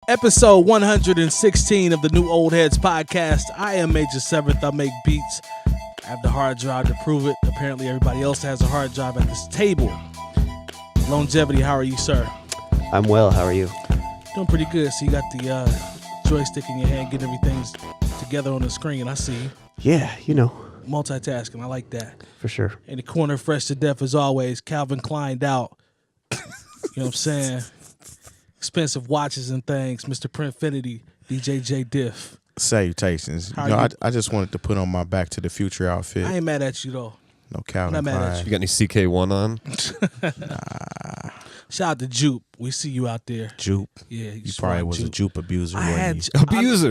Episode 116 of the New Old Heads podcast. I am 𝗀𝐻𝐿, I make beats. I have the hard drive to prove it. Apparently everybody else has a hard drive at this table. Lonegevity, how are you, sir? I'm well, how are you? Doing pretty good. So you got the joystick in your hand, getting everything together on the screen. I see you. Yeah, you know. Multitasking, I like that. For sure. In the corner, fresh to death as always, Calvin Klein out. You know what I'm saying? Expensive watches and things, Mr. Printfinity, DJ Jay Diff. Salutations. I just wanted to put on my Back to the Future outfit. I ain't mad at you though. No Calvin I'm not mad Klein. at You got any CK1 on? Nah. Shout out to Jupe. We see you out there. Jupe. Yeah, You probably was a Jupe abuser. I had Abuser.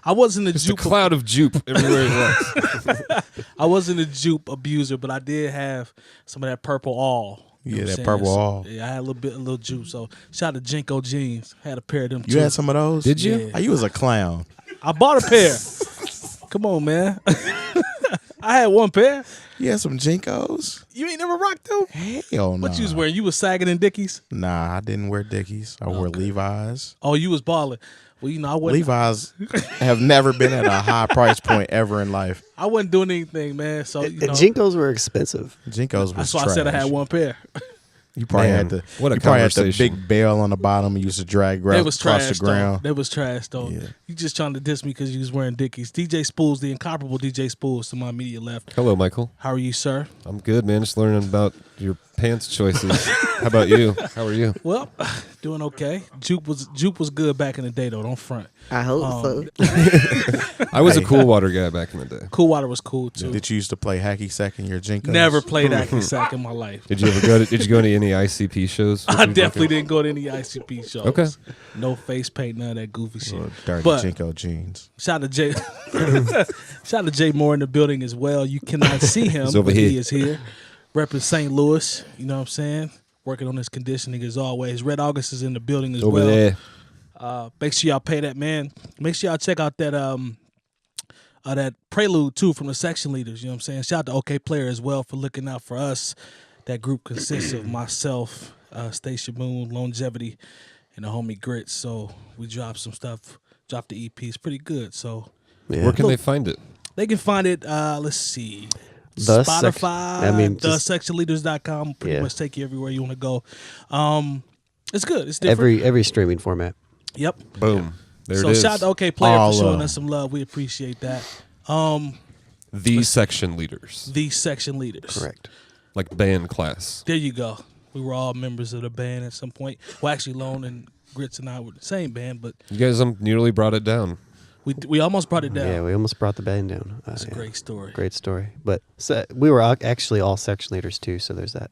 I wasn't a Just Jupe. a cloud of jupe everywhere he looks. I wasn't a Jupe abuser, but I did have some of that purple all. Yeah, that saying? purple So, all. Yeah, I had a little juice. So shout out to Jinko jeans. Had a pair of them too. You had some of those? Did you? Yeah. Oh, you was a clown. I bought a pair. Come on, man. I had one pair. You had some Jinkos? You ain't never rocked them? Hell no. What you was wearing? You was sagging in Dickies? Nah, I didn't wear Dickies. I wore Levi's. Oh, you was balling. Well, you know, I wasn't. Levi's have never been at a high price point ever in life. I wasn't doing anything, man. So you know, Jinkos were expensive. Jinkos was that's why trash. I said I had one pair. You probably Man, had the what a you probably had the conversation. big bell on the bottom you used to drag They was across trash the ground. though. They was trash though. Yeah. You just trying to diss me because you was wearing Dickies. DJ Spoolz, the incomparable DJ Spoolz, to my immediate left. Hello, Michael. How are you, sir? I'm good, man. Just learning about your pants choices. How about you? How are you? Well, doing okay. Jupe was good back in the day though. Don't front. I hope so. I was a Hey. Cool Water guy back in the day. Cool Water was cool too. Did you used to play hacky sack in your Jinkos? Never played Hacky Sack in my life. Did you ever go to? Did you go to any ICP shows? I definitely didn't go to any ICP shows. Okay. No face paint, none of that goofy shit. Little dirty But- Jinko jeans. Shout out to Jay. Shout out to Jay Moore in the building as well. You cannot see him, He's over but here. he is here. Repping St. Louis, you know what I'm saying? Working on his conditioning as always. Red August is in the building as Over well. there. Make sure y'all pay that man. Make sure y'all check out that prelude too from the section leaders. You know what I'm saying? Shout out to OK Player as well for looking out for us. That group consists of myself, Station Moon, Lonegevity, and the homie Grits. So we dropped some stuff. Dropped the EP. It's pretty good. So Yeah. Where can they find it? they can find it. Let's see. The Spotify, thesectionleaders.com. Pretty Yeah. much take you everywhere you want to go. It's good. It's different. every streaming format. Yep. Boom. There So it is. shout out to OK Player All for showing of us some love. We appreciate that. The section leaders, The section leaders. Correct. like band class. There you go. We were all members of the band at some point. Well, actually, Lone and Grits and I were the same band, but You guys nearly brought it down. we almost brought it down. Yeah, we almost brought the band down. That's a yeah. great story. Great story. But we were actually all section leaders too, so there's that.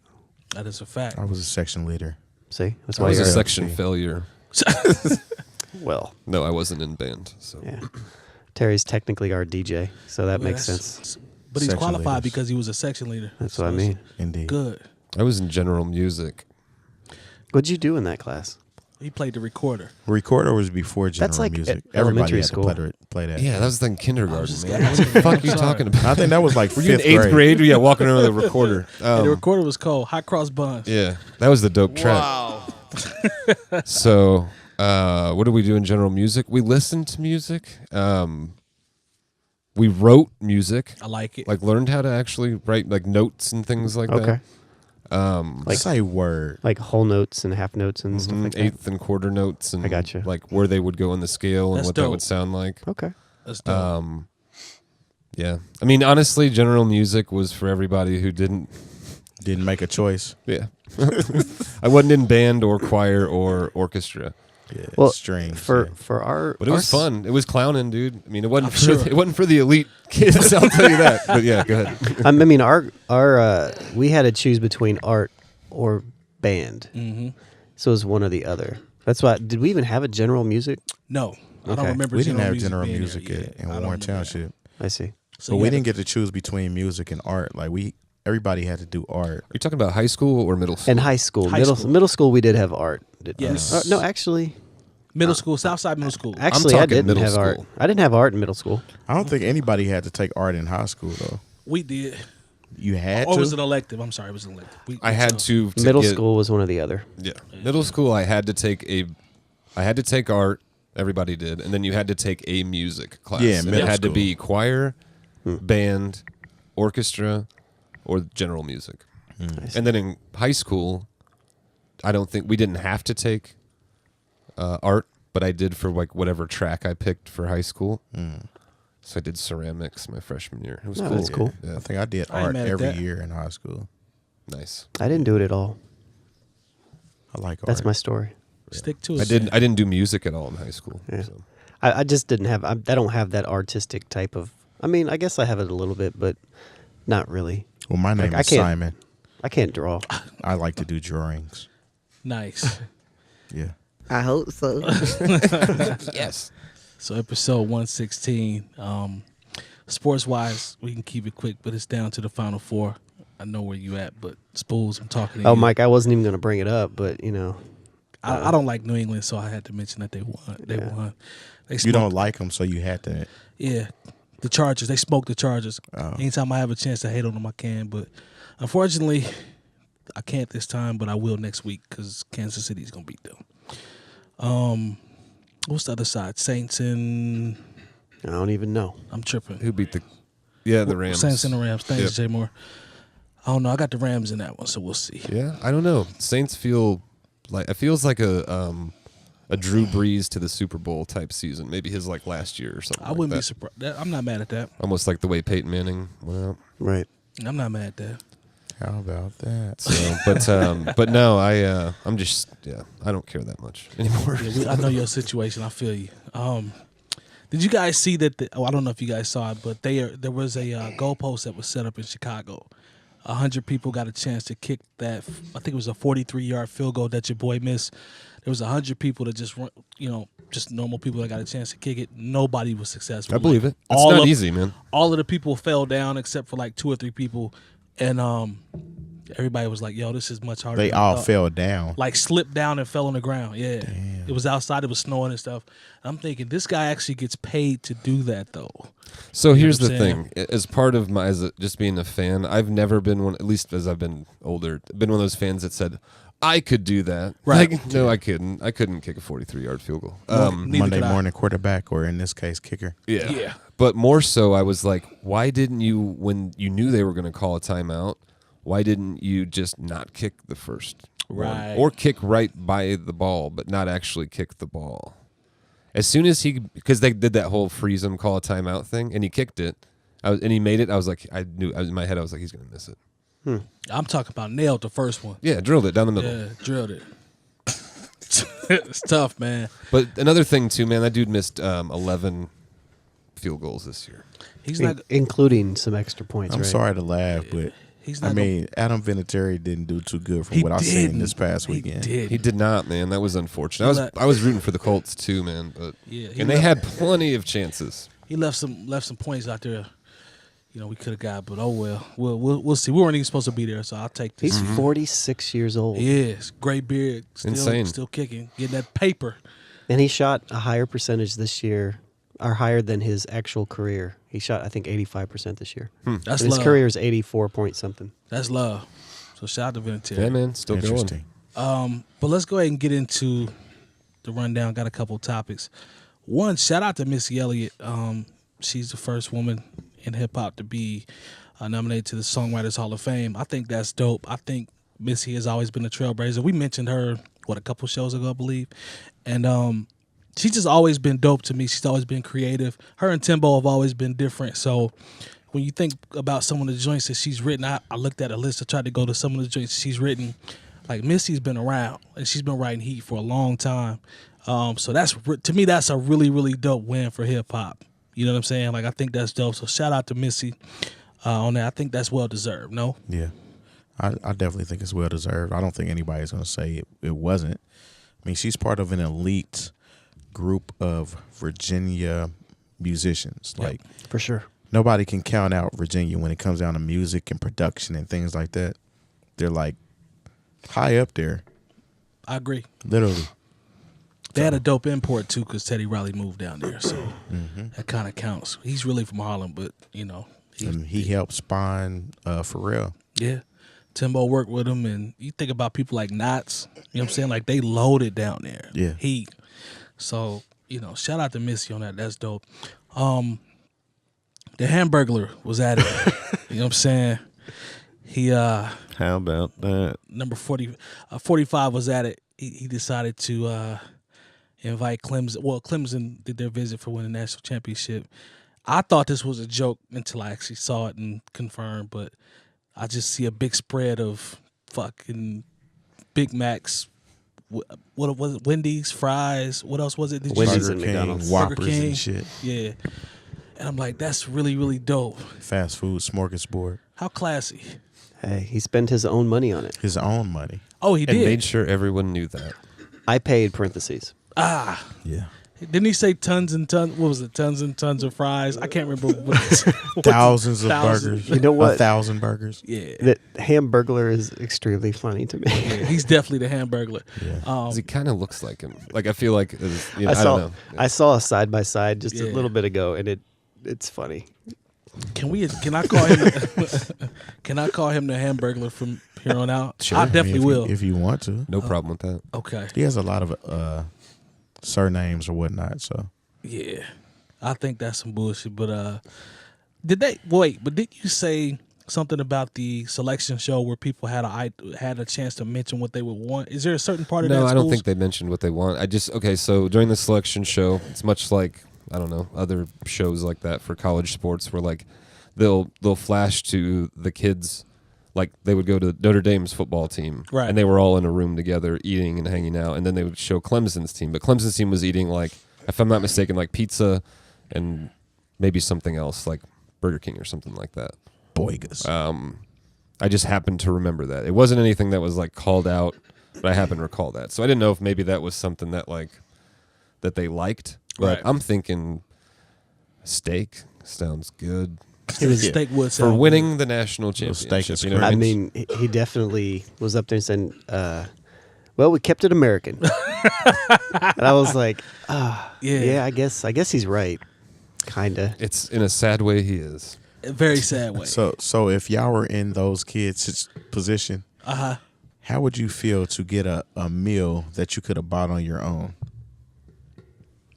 That is a fact. I was a section leader. See? That's I why was a you're section failure. well, No, I wasn't in band. So yeah. Terry's technically our DJ, so that makes sense. But he's Section qualified leaders. because he was a section leader. That's So what I it's mean. Indeed. Good. I was in general music. What'd you do in that class? He played the recorder. Recorder was before general That's like music. elementary Everybody had school. to play that. Yeah, that was in kindergarten, just man. kidding. What the fuck are you Sorry. talking about? I think that was like Were you in fifth eighth grade? Yeah, walking around with a recorder. And the recorder was cold. Hot cross buns. Yeah, that was the dope track. Wow. So, what do we do in general music? We listened to music. We wrote music. I like it. Like learned how to actually write like notes and things like Okay. Like, say word. Like whole notes and half notes and stuff like that. eighth and quarter notes and I gotcha. like where they would go in the scale and That's what that dope. would sound like. Okay. That's dope. Yeah. I mean, honestly, general music was for everybody who didn't. Didn't make a choice. Yeah. I wasn't in band or choir or orchestra. Yeah, Well, strings. for yeah. our But it was fun. It was clowning, dude. I mean, it wasn't I'm for sure. it wasn't for the elite kids. I'll tell you that. But yeah, go ahead. I mean, our we had to choose between art or band, so it was one or the other. That's why. Did we even have a general music? No. I don't Okay. remember We didn't have music general being music there. in I don't Warren remember that. Township. I see. So But you we had didn't get to choose between music and art. Like everybody had to do art. Are you talking about high school or middle school? In high school, High middle school. middle school, we did have art. Yes. No, actually, Middle school, Southside Middle School. actually, I talking didn't middle have art. school. I didn't have art in middle school. I don't think anybody had to take art in high school though. We did. You had Or to. was it an elective? I'm sorry, it was an elective. I had to Middle get- school was one or the other. Yeah. Middle school, I had to take a I had to take art. Everybody did, and then you had to take a music class. Yeah, and it middle had to school. be choir, band, orchestra, or general music. And then in high school, I don't think we didn't have to take art, but I did for like whatever track I picked for high school. So I did ceramics my freshman year. It was cool. That's cool. I think I did I ain't art mad at every that. year in high school. Nice. I didn't do it at all. I like art. That's my story. Stick to it. I didn't do music at all in high school. Yeah. So. I just didn't have. I don't have that artistic type of. I mean, I guess I have it a little bit, but not really. Well, my name I is can't- Simon. I can't draw. I like to do drawings. Nice. Yeah. I hope so. Yes. So episode 116. Sports wise, we can keep it quick, but it's down to the final four. I know where you at, but Spoolz, I'm talking to Oh, you. Mike, I wasn't even going to bring it up, but you know, I don't like New England, so I had to mention that they won. They won. They You smoked- don't like them, so you had to. Yeah, the Chargers. They smoked the Chargers. Oh. Anytime I have a chance to hate on them, I can. But unfortunately, I can't this time. But I will next week because Kansas City's gonna beat them. What's the other side? Saints and I don't even know. I'm tripping. Who beat the Rams? Saints and the Rams. Thanks, Yep. Jay Moore. I don't know. I got the Rams in that one, so we'll see. Yeah, I don't know. Saints feel like it feels like a Drew Brees to the Super Bowl type season. Maybe his like last year or something. I wouldn't be like that. surprised. I'm not mad at that. Almost like the way Peyton Manning went out. Right. I'm not mad at that. How about that? So, but no, I'm just I don't care that much anymore. Yeah, I know your situation. I feel you. Did you guys see that? I don't know if you guys saw it, but there was a goalpost that was set up in Chicago. 100 people got a chance to kick that. I think it was a 43-yard field goal that your boy missed. There was 100 people that just normal people that got a chance to kick it. Nobody was successful. I believe Like, it. It's not of- easy, man. All of the people fell down except for like 2 or 3 people, and everybody was like, "Yo, this is much harder." They than I all thought." fell down. Like slipped down and fell on the ground. Yeah. Damn. It was outside, it was snowing and stuff. I'm thinking this guy actually gets paid to do that though. So here's what the I'm thing: as part of just being a fan, I've never been one. At least as I've been older, been one of those fans that said, "I could do that." Right. Like, no, I couldn't. I couldn't kick a 43-yard field goal. Neither Monday could I. morning quarterback, or in this case, kicker. Yeah. Yeah. But more so, I was like, why didn't you, when you knew they were going to call a timeout, why didn't you just not kick the first one? Right. Or kick right by the ball, but not actually kick the ball? As soon as because they did that whole freeze him, call a timeout thing, and he kicked it, and he made it, I was like, in my head, I was like, he's going to miss it. I'm talking about nailed the first one. Yeah, drilled it down the middle. Yeah, drilled it. It's tough, man. But another thing, too, man, that dude missed 11 field goals this year. He's not Including some extra points, I'm right? sorry to laugh, but he's I not mean, Adam Vinatieri didn't do too good from he what I've seen didn't. this past He weekend. did. He did not, man. That was unfortunate. I was rooting for the Colts, too, man. But Yeah, he and they left- had plenty of chances. He left some points out there. You know, we could have got, but oh well. We'll see. We weren't even supposed to be there, so I'll take this. He's 46 years old. Yes, great beard, Insane. still kicking, getting that paper. And he shot a higher percentage this year, or higher than his actual career. He shot, I think, 85% this year. That's And his love. career is 84 point something. That's love. So shout out to Vinatieri. Yeah, man. Still going. Interesting. But let's go ahead and get into the rundown. Got a couple topics. One, shout out to Missy Elliott. She's the first woman in hip hop to be nominated to the Songwriters Hall of Fame. I think that's dope. I think Missy has always been a trailblazer. We mentioned her a couple shows ago, I believe, and she's just always been dope to me. She's always been creative. Her and Timbo have always been different. So when you think about some of the joints that she's written, I looked at a list. I tried to go to some of the joints she's written. Like Missy's been around and she's been writing heat for a long time. So that's, to me, that's a really, really dope win for hip hop. You know what I'm saying? Like, I think that's dope. So shout out to Missy on that. I think that's well deserved. No? Yeah, I definitely think it's well deserved. I don't think anybody's going to say it wasn't. I mean, she's part of an elite group of Virginia musicians. Yep. Like, For sure. nobody can count out Virginia when it comes down to music and production and things like that. They're like high up there, I agree. literally. They had a dope import, too, because Teddy Riley moved down there. So that kind of counts. He's really from Harlem, but, you know. And he helped spawn Pharrell. Yeah. Timbo worked with him, and you think about people like Knots, you know what I'm saying? Like, they loaded down there. Yeah. Heat. So, shout out to Missy on that. That's dope. The Hamburglar was at it. You know what I'm saying? He How about that? number 45 was at it. He decided to invite Clemson. Well, Clemson did their visit for winning the national championship. I thought this was a joke until I actually saw it and confirmed, but I just see a big spread of fucking Big Macs. What was it? Wendy's, fries. What else was it? Did Wendy's you and Burger King, McDonald's. Whoppers Burger King. and shit. Yeah. And I'm like, that's really, really dope. Fast food smorgasbord. How classy. Hey, he spent his own money on it. His own money. Oh, he And did. made sure everyone knew that. I paid parentheses. Yeah. Didn't he say tons and tons? What was it? Tons and tons of fries? I can't remember. Thousands of burgers. You know what? 1,000 burgers. Yeah. The Hamburglar is extremely funny to me. Yeah, he's definitely the Hamburglar. Yeah. 'Cause he kind of looks like him. Like I feel like I I don't know. I saw a side by side just a Yeah. little bit ago, and it's funny. Can I call him? Can I call him the Hamburglar from here on out? Sure. I definitely if will. if you want to. No problem with that. Okay. He has a lot of surnames or whatnot. So Yeah, I think that's some bullshit. But did you say something about the selection show where people had a chance to mention what they would want? Is there a certain part of that? No, I don't Spoolz? think they mentioned what they want. So during the selection show, it's much like, I don't know, other shows like that for college sports where like they'll flash to the kids, like they would go to Notre Dame's football team, Right. and they were all in a room together eating and hanging out, and then they would show Clemson's team, but Clemson's team was eating, like, if I'm not mistaken, like pizza and maybe something else like Burger King or something like that. Boigas. I just happened to remember that. It wasn't anything that was like called out, but I happened to recall that. So I didn't know if maybe that was something that that they liked. But Right. I'm thinking steak sounds good Steak would for sound winning the national Little championship. steak is You know what I mean, he definitely was up there and said, well, we kept it American. And I was like, yeah, I guess he's right. Kinda. It's in a sad way he is. a very sad way. So if y'all were in those kids' position, how would you feel to get a meal that you could have bought on your own?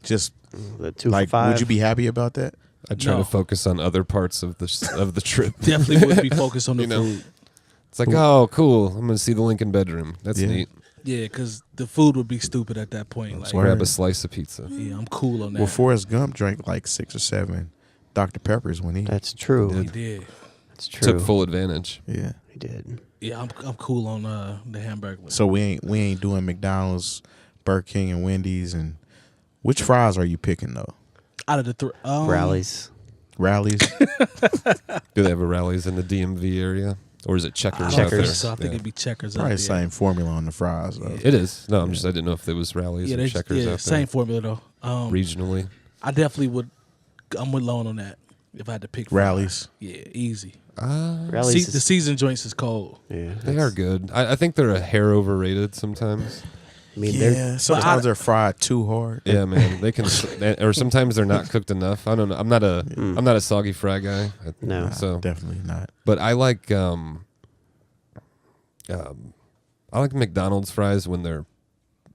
Just The 2 like, for $5. would you be happy about that? I try No. to focus on other parts of the trip. Definitely would be focused on the You know? food. It's like, oh, cool. I'm gonna see the Lincoln bedroom. That's Yeah. neat. Yeah, because the food would be stupid at that point. Like, Word. Grab a slice of pizza. yeah, I'm cool on that. Well, Forrest Gump drank like 6 or 7 Dr. Peppers when he. That's true. he did. That's true. Took full advantage. Yeah. He did. Yeah, I'm cool on the Hamburglar. So we ain't doing McDonald's, Burger King, and Wendy's. And which fries are you picking though? Out of the three, Rallies. Rallies. Do they have a Rallies in the DMV area, or is it Checkers? I out don't think there? so. I think Yeah. it'd be Checkers. Probably out the there. same formula on the fries though. It is. No, I didn't know if there was Rallies or Checkers out same there formula though. regionally. I definitely would. I'm with Lone on that. If I had to pick Rallies. yeah, easy. Rallies. The season joints is cold. Yeah. They are good. I think they're a hair overrated sometimes. I mean, Yeah. Sometimes they're fried too hard. Yeah, man. They can, or sometimes they're not cooked enough. I don't know. I'm not a soggy fry guy. No. Nah, So, definitely not. but I like McDonald's fries when they're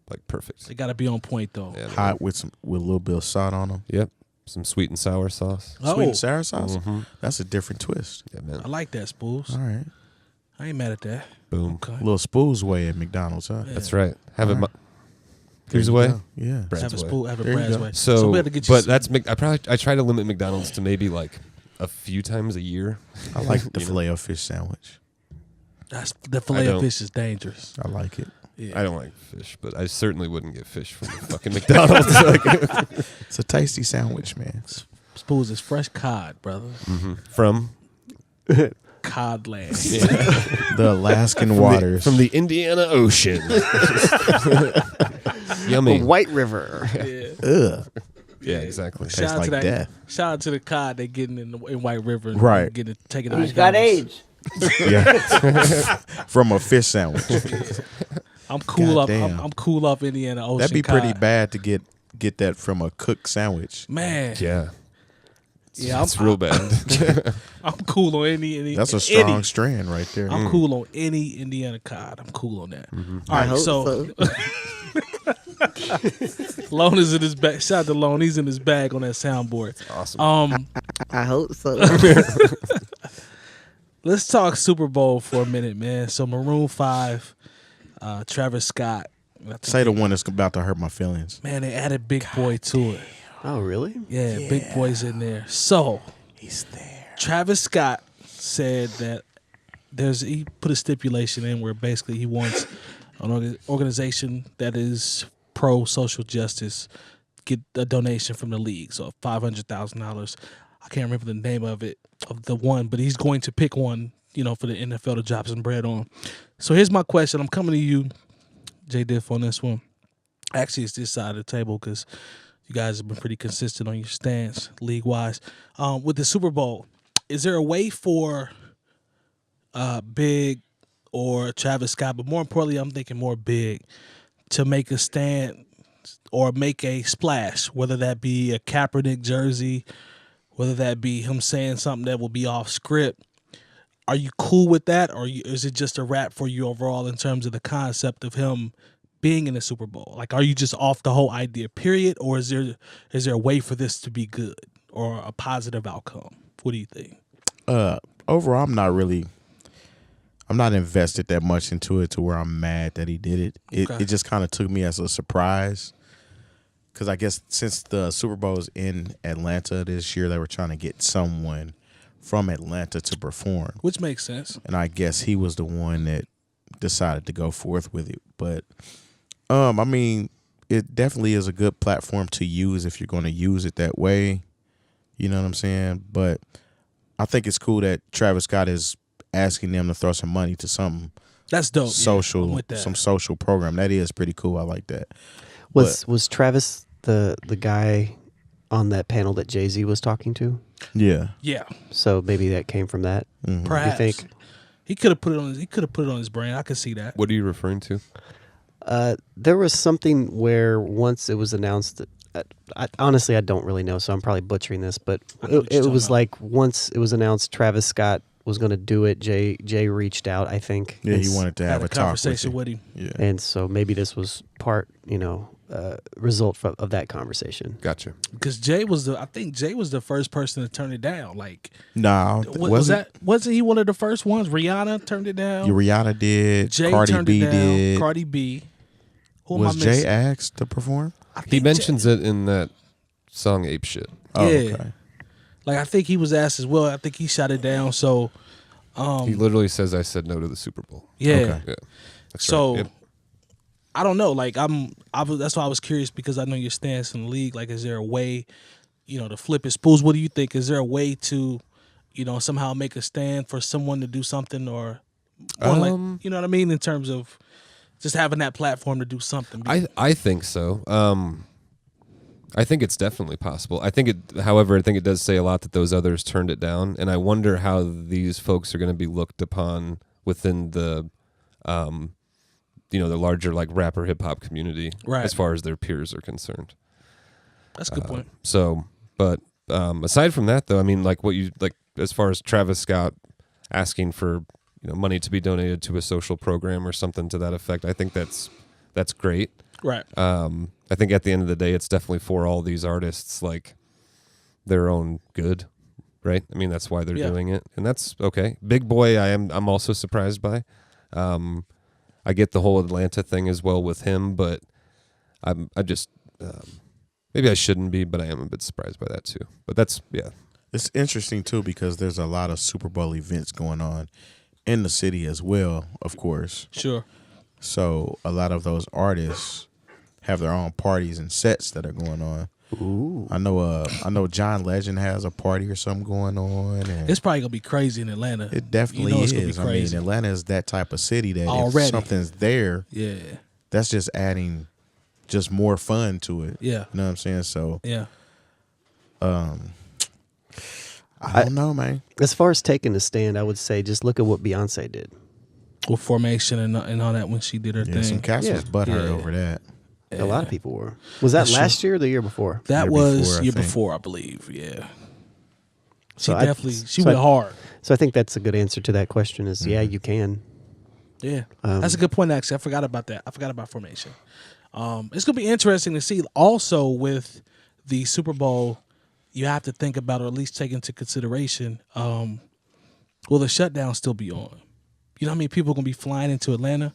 like perfect. They got to be on point though. Yeah, Hot with a little bit of salt on them. Yep. Some sweet and sour sauce. Oh, Sweet and sour sauce. Mhm. That's a different twist. Yeah, I man. like that, Spoolz. All right. I ain't mad at that. Boom. Okay. Little Spoolz way at McDonald's, huh? Yeah. That's right. Have it. All right. Here's There a you way. go. Yeah. Brad's Have a way. spool, have a There you Brad's go. way. So, we had to get you but some- that's I try to limit McDonald's to maybe like a few times a year. I like the You know? filet of fish sandwich. that's the fillet of don't- fish is dangerous. I like it. Yeah. I don't like fish, but I certainly wouldn't get fish from the fucking McDonald's. It's a tasty sandwich, man. Spoolz is fresh cod, brother. From Cod land. The Alaskan waters. from the Indiana Ocean. Yummy. The White River. Yeah. Ugh. Yeah, exactly. Tastes like death. Shout out to the cod they getting in White River, and Right. Getting taking it. Who's got age? Yeah. From a fish sandwich. I'm cool up. Goddamn. I'm cool off Indiana Ocean. That'd be pretty cod. bad to get that from a cooked sandwich. man. Yeah. Yeah, That's real bad. I'm cool on any. That's a strong any. strand right there. I'm cool on any Indiana cod. I'm cool on that. All right, hope so Lone is in his bag. Shout out to Lone. He's in his bag on that soundboard. Awesome. I hope so. Let's talk Super Bowl for a minute, man. So Maroon 5, Travis Scott. Say the one that's about to hurt my feelings. Man, they added Big Boy to it. Oh, really? Yeah, Big Boy's in there. So He's there. Travis Scott said that he put a stipulation in where basically he wants an organization that is pro social justice get a donation from the league. So $500,000. I can't remember the name of the one, but he's going to pick one, for the NFL to drop some bread on. So here's my question. I'm coming to you, Jay Diff, on this one. Actually, it's this side of the table because you guys have been pretty consistent on your stance league-wise. With the Super Bowl, is there a way for Big or Travis Scott, but more importantly, I'm thinking more Big, to make a stand or make a splash, whether that be a Kaepernick jersey, whether that be him saying something that will be off script? Are you cool with that, or is it just a wrap for you overall in terms of the concept of him being in the Super Bowl? Like, are you just off the whole idea, period, or is there a way for this to be good or a positive outcome? What do you think? Overall, I'm not invested that much into it to where I'm mad that he did it. It just kind of took me as a surprise because I guess since the Super Bowl is in Atlanta this year, they were trying to get someone from Atlanta to perform. Which makes sense. And I guess he was the one that decided to go forth with it. But, I mean, it definitely is a good platform to use if you're going to use it that way. You know what I'm saying? But I think it's cool that Travis Scott is asking them to throw some money to some that's dope. Social, yeah, with that. Some social program. That is pretty cool. I like that. Was Travis the guy on that panel that Jay-Z was talking to? Yeah. Yeah. So maybe that came from that. Mm-hmm. Perhaps. You think? He could have put it on his brain. I could see that. What are you referring to? There was something where once it was announced that honestly I don't really know, so I'm probably butchering this, but it was like once it was announced Travis Scott was going to do it, Jay reached out, I think. Yeah, he wanted to have a conversation talk with him. Yeah. And so maybe this was part, result of that conversation. Gotcha. Because I think Jay was the first person to turn it down. Like, no, wasn't he one of the first ones? Rihanna turned it down. Rihanna did. Jay Cardi turned B it down. did. Cardi B. Who Was am I missing? Jay asked to perform? He mentions it in that song "Ape Shit." Oh, Yeah. okay. Like, I think he was asked as well. I think he shot it down. So, He literally says, "I said no to the Super Bowl." yeah. Okay. Yeah. That's So, right. Yep. I don't know. Like, that's why I was curious because I know your stance in the league. Like, is there a way, to flip it? Spoolz, what do you think? Is there a way to, somehow make a stand for someone to do something or like, you know what I mean? In terms of just having that platform to do something. I think so. I think it's definitely possible. However, I think it does say a lot that those others turned it down, and I wonder how these folks are going to be looked upon within the, the larger like rapper hip hop community, right, as far as their peers are concerned. That's a good point. So, but aside from that, though, I mean, like as far as Travis Scott asking for money to be donated to a social program or something to that effect, I think that's great. Right. I think at the end of the day, it's definitely for all these artists, like their own good, right? I mean, that's why they're doing it, and that's okay. Big Boy, I'm also surprised by. I get the whole Atlanta thing as well with him, but I just maybe I shouldn't be, but I am a bit surprised by that too. But that's It's interesting too because there's a lot of Super Bowl events going on in the city as well, of course. Sure. So a lot of those artists have their own parties and sets that are going on. Ooh. I know John Legend has a party or something going on. And it's probably gonna be crazy in Atlanta. It definitely is. I mean, Atlanta is that type of city that already, if something's there, that's just adding just more fun to it. Yeah. You know what I'm saying? So I don't know, man. As far as taking a stand, I would say just look at what Beyonce did. With Formation and all that when she did her thing. Some cats was butthurt over that. A lot of people were. Was that last year or the year before? That was year before, before, I believe. Yeah. She went hard. So I think that's a good answer to that question is, you can. Yeah, that's a good point. Actually, I forgot about that. I forgot about formation. It's gonna be interesting to see. Also, with the Super Bowl, you have to think about, or at least take into consideration, will the shutdown still be on? You know how many people are gonna be flying into Atlanta,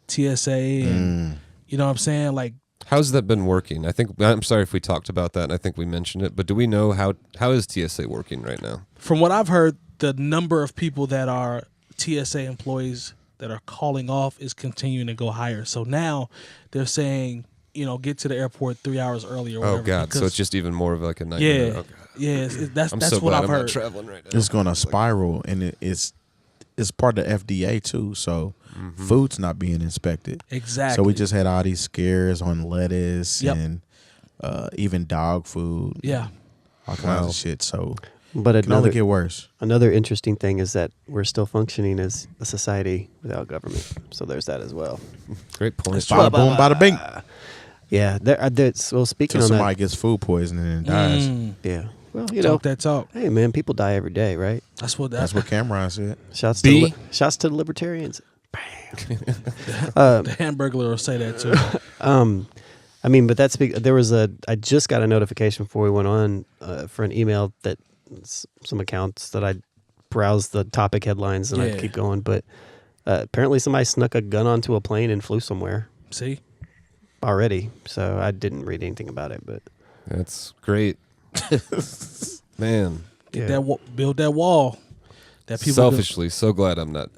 TSA, and you know what I'm saying? Like, how's that been working? I'm sorry if we talked about that, and I think we mentioned it, but do we know how is TSA working right now? From what I've heard, the number of people that are TSA employees that are calling off is continuing to go higher. So now they're saying, get to the airport 3 hours earlier. Or whatever, oh God! So it's just even more of like a nightmare. Yeah, yeah. That's so what glad I've I'm heard. not traveling right now. It's going to spiral, and it's part of the FDA too. So food's not being inspected. Exactly. So we just had all these scares on lettuce and even dog food. Yeah. All kinds of shit. So But it can only get worse. Another interesting thing is that we're still functioning as a society without government. So there's that as well. Great point. Bada boom, bada bing. Yeah. Well, speaking Till on somebody that, gets food poisoning and dies. yeah. Well, Talk that talk. hey man, people die every day, right? That's what Cameron said. Shouts B? to the libertarians. The Hamburglar will say that too. I mean, but I just got a notification before we went on for an email that some accounts that I browse the topic headlines and I keep going, but apparently somebody snuck a gun onto a plane and flew somewhere. See? Already. So I didn't read anything about it, but That's great. Man. Build that wall. That people Selfishly, so glad I'm not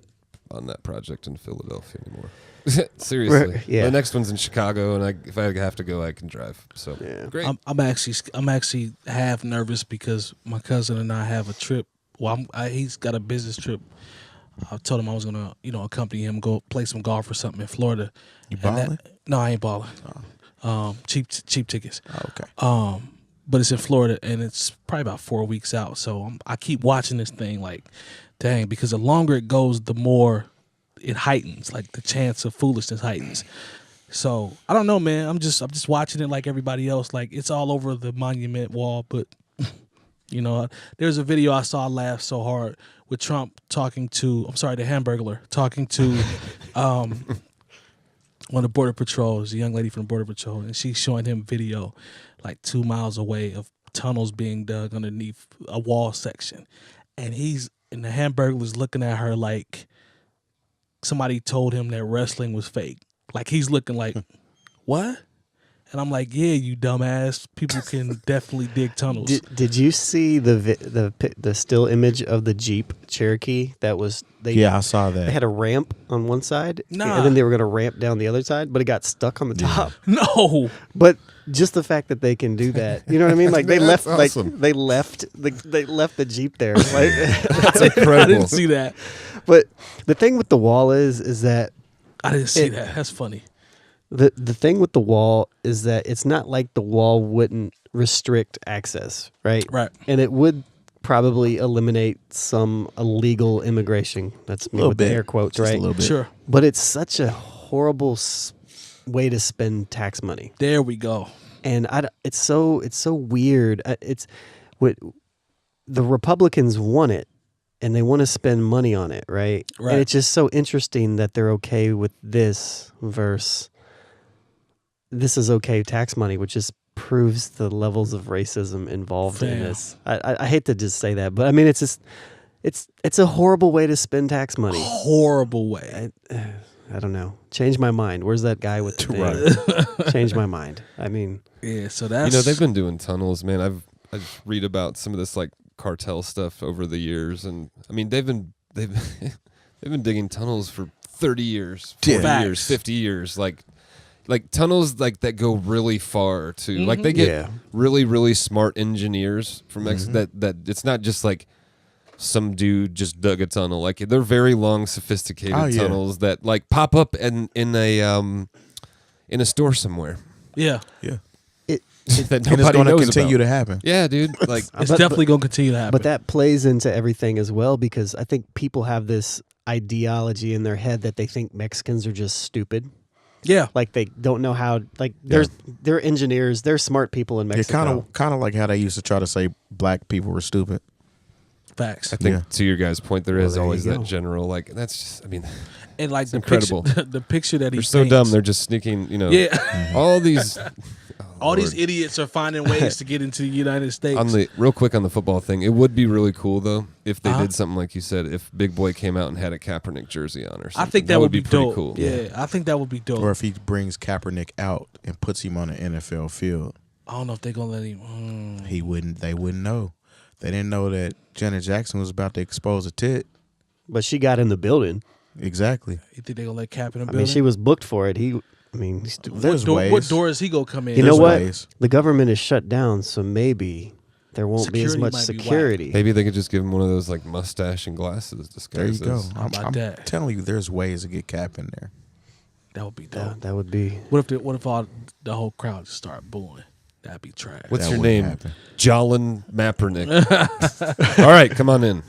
on that project in Philadelphia anymore. Seriously. Yeah. The next one's in Chicago, and if I have to go, I can drive. So great. I'm actually half nervous because my cousin and I have a trip. Well, he's got a business trip. I told him I was gonna, accompany him, go play some golf or something in Florida. You balling? No, I ain't balling. Cheap tickets. Oh, okay. But it's in Florida and it's probably about 4 weeks out. So I keep watching this thing like, dang, because the longer it goes, the more it heightens. Like the chance of foolishness heightens. So I don't know, man. I'm just watching it like everybody else. Like it's all over the monument wall, but there's a video I saw, I laughed so hard, with Trump the Hamburglar talking to one of the Border Patrols, a young lady from the Border Patrol, and she's showing him video like 2 miles away of tunnels being dug underneath a wall section. And the Hamburglar's looking at her like somebody told him that wrestling was fake. Like he's looking like, what? And I'm like, yeah, you dumbass. People can definitely dig tunnels. Did you see the still image of the Jeep Cherokee that was? I saw that. They had a ramp on one side, Nah. and then they were going to ramp down the other side, but it got stuck on the top. No. But just the fact that they can do that, you know what I mean? Like they left, awesome. they left the Jeep there. Like, That's incredible. I didn't see that. but the thing with the wall is that I didn't see that. That's funny. the thing with the wall is that it's not like the wall wouldn't restrict access, right? Right. And it would probably eliminate some illegal immigration. That's me with the air quotes, Just right? a little bit. Sure. But it's such a horrible way to spend tax money. There we go. And it's so weird. The Republicans want it, and they want to spend money on it, right? Right. And it's just so interesting that they're okay with this versus this is okay tax money, which just proves the levels of racism involved in this. I hate to just say that, but I mean it's just it's a horrible way to spend tax money. Horrible way. I don't know. Change my mind. Where's that guy with the thing? Change my mind. I mean, Yeah, so that's they've been doing tunnels, man. I've read about some of this like cartel stuff over the years, and I mean they've been digging tunnels for 30 years, 40 years, 50 years, like tunnels like that go really far too. Like they get really, really smart engineers from Mexico that it's not just like some dude just dug a tunnel. Like they're very long, sophisticated tunnels that like pop up in a store somewhere. Yeah. Yeah. That And it's nobody going to knows continue about. to happen. Yeah, dude. Like It's definitely going to continue to happen. but that plays into everything as well because I think people have this ideology in their head that they think Mexicans are just stupid. yeah. Like they don't know how. Like they're engineers. They're smart people in Mexico. Kind of like how they used to try to say black people were stupid. Facts. I think Yeah. to your guys' point, there is there always you that go. general like that's just. I mean, And like it's the incredible. picture, the picture that he they're so paints. dumb. They're just sneaking. Yeah. all these. All these Lord. idiots are finding ways to get into the United States. On the real quick on the football thing, it would be really cool though if they Uh-huh. did something like you said. If Big Boy came out and had a Kaepernick jersey on or something, I think that would be pretty dope. cool. Yeah, I think that would be dope. Or if he brings Kaepernick out and puts him on an NFL field, I don't know if they're gonna let him. he wouldn't. They wouldn't know. They didn't know that Janet Jackson was about to expose a tit. But she got in the building. Exactly. You think they're gonna let Cap in the I building? mean, she was booked for it. There's ways. What door is he gonna come in? You know There's what? ways. The government is shut down, so maybe there won't be as Security much might be whack. security. Maybe they could just give him one of those like mustache and glasses There you disguises. go. How about I'm that? telling you, there's ways to get Cap in there. That would be dope. That would be. What if all the whole crowd just start booing? That'd be trash. What's That your wouldn't name? happen. Jolin Mapernick. All right, come on in.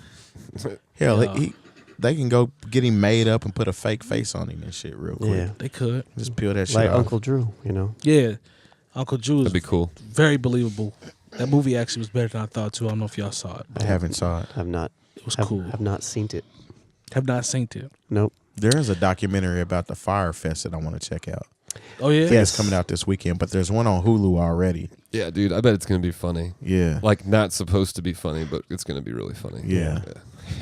Hell, Yeah. they can go get him made up and put a fake face on him and shit real quick. Yeah. They could. Just peel that shit Like off. Uncle Drew, you know. Yeah, Uncle Drew is That'd be cool. very believable. That movie actually was better than I thought too. I don't know if y'all saw it. I haven't saw it. Have not. It was have, cool. Have not seen it. Have not seen it. Nope. There is a documentary about the Fire Fest that I want to check out. Oh yeah. Yeah, it's coming out this weekend, but there's one on Hulu already. Yeah, dude, I bet it's gonna be funny. Yeah. Like not supposed to be funny, but it's gonna be really funny. Yeah.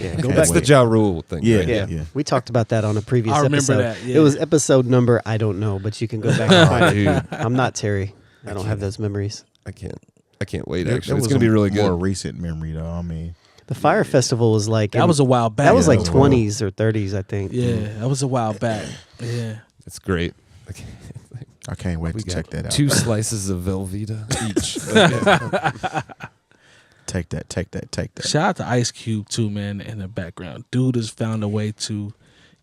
Yeah. Go Go That's back. the Ja Rule thing. Yeah. right? Yeah. We talked about that on a previous I remember episode. that, yeah. It was episode number, I don't know, but you can go back and Oh, find it. dude, I'm not Terry. I don't have those memories. I can't wait. There Actually, it's was gonna be really More good. recent memory though. I mean, The Fire Festival was like That was a while back. that was like Yeah. 20s or 30s, I think. Yeah, that was a while back. Yeah. It's great. I can't wait We to got check that out. 2 slices of Velveeta each. Take that. Shout out to Ice Cube too, man, in the background. Dude has found a way to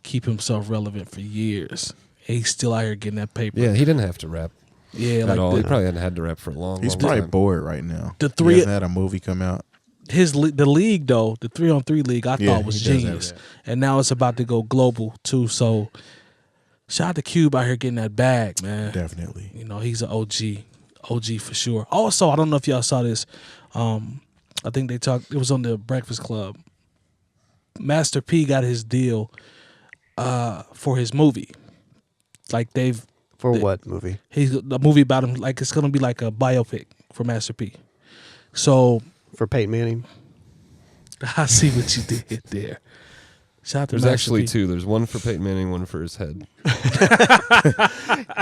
keep himself relevant for years. And he's still out here getting that paper. Yeah, he didn't have to rap Yeah, at like all. He the, probably hadn't had to rap for a long, He's long probably time. bored right now. The He three- hasn't had a movie come out. the league though, the 3-on-3 league, I Yeah, thought was he does have genius. that. And now it's about to go global too. So shout out to Cube out here getting that bag, man. Definitely. You know, he's an OG for sure. Also, I don't know if y'all saw this. I think they talked. It was on the Breakfast Club. Master P got his deal for his movie. Like For what movie? he's a movie about him. Like it's gonna be like a biopic for Master P. So For Peyton Manning? I see what you did there. Shout out to There's Master actually P. 2. There's one for Peyton Manning, one for his head.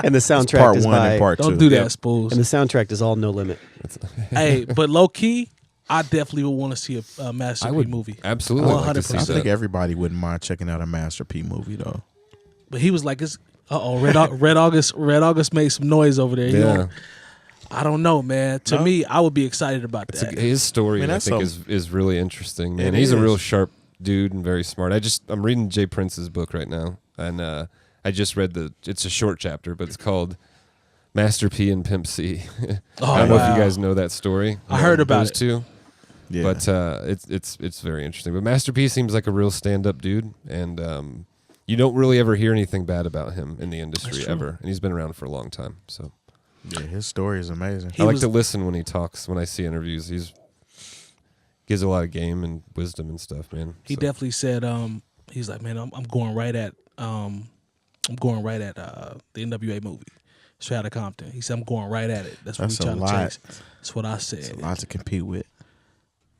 And the soundtrack Part is 1 by and part 2. Don't do that, and Spoolz. the soundtrack is all No Limit. Hey, but low key, I definitely would want to see a Master I P would movie. absolutely like to see 100%. I think that. everybody wouldn't mind checking out a Master P movie though. But he was like, "It's Red August made some noise over there." You Yeah, know? I don't know, man. To No? me, I would be excited about that. his story Man, I that's think some- is really interesting. Man, It he's a real is. sharp dude and very smart. I'm reading Jay Prince's book right now, and I just read it's a short chapter, but it's called Master P and Pimp C. Oh, I don't know if wow. you guys know that story. I heard about those it. two. Yeah. But it's very interesting. But Master P seems like a real stand-up dude, and you don't really ever hear anything bad about him in the industry That's true. ever. And he's been around for a long time. So yeah, his story is amazing. He I like was- to listen when he talks. When I see interviews, he's gives a lot of game and wisdom and stuff, man. He So, definitely said, he's like, man, I'm going right at the NWA movie, Straight Outta Compton. He said, I'm going right at it. That's what That's we a trying lot. to chase. That's what I said. It's a lot to compete with.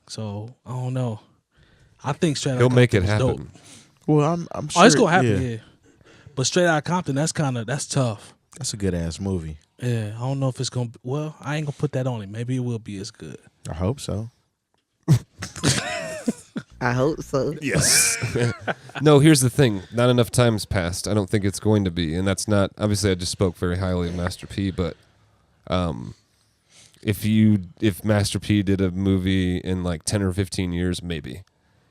So I don't know. I think Straight Outta he'll Compton make it was happen. dope. Well, I'm sure. Oh, it's gonna happen, Yeah. yeah. But Straight Outta Compton, that's tough. That's a good ass movie. Yeah, I don't know if it's gonna. Well, I ain't gonna put that on it. Maybe it will be as good. I hope so. I hope so. Yes. No, here's the thing. Not enough time's passed. I don't think it's going to be, and that's not. Obviously, I just spoke very highly of Master P, but if Master P did a movie in like 10 or 15 years, maybe,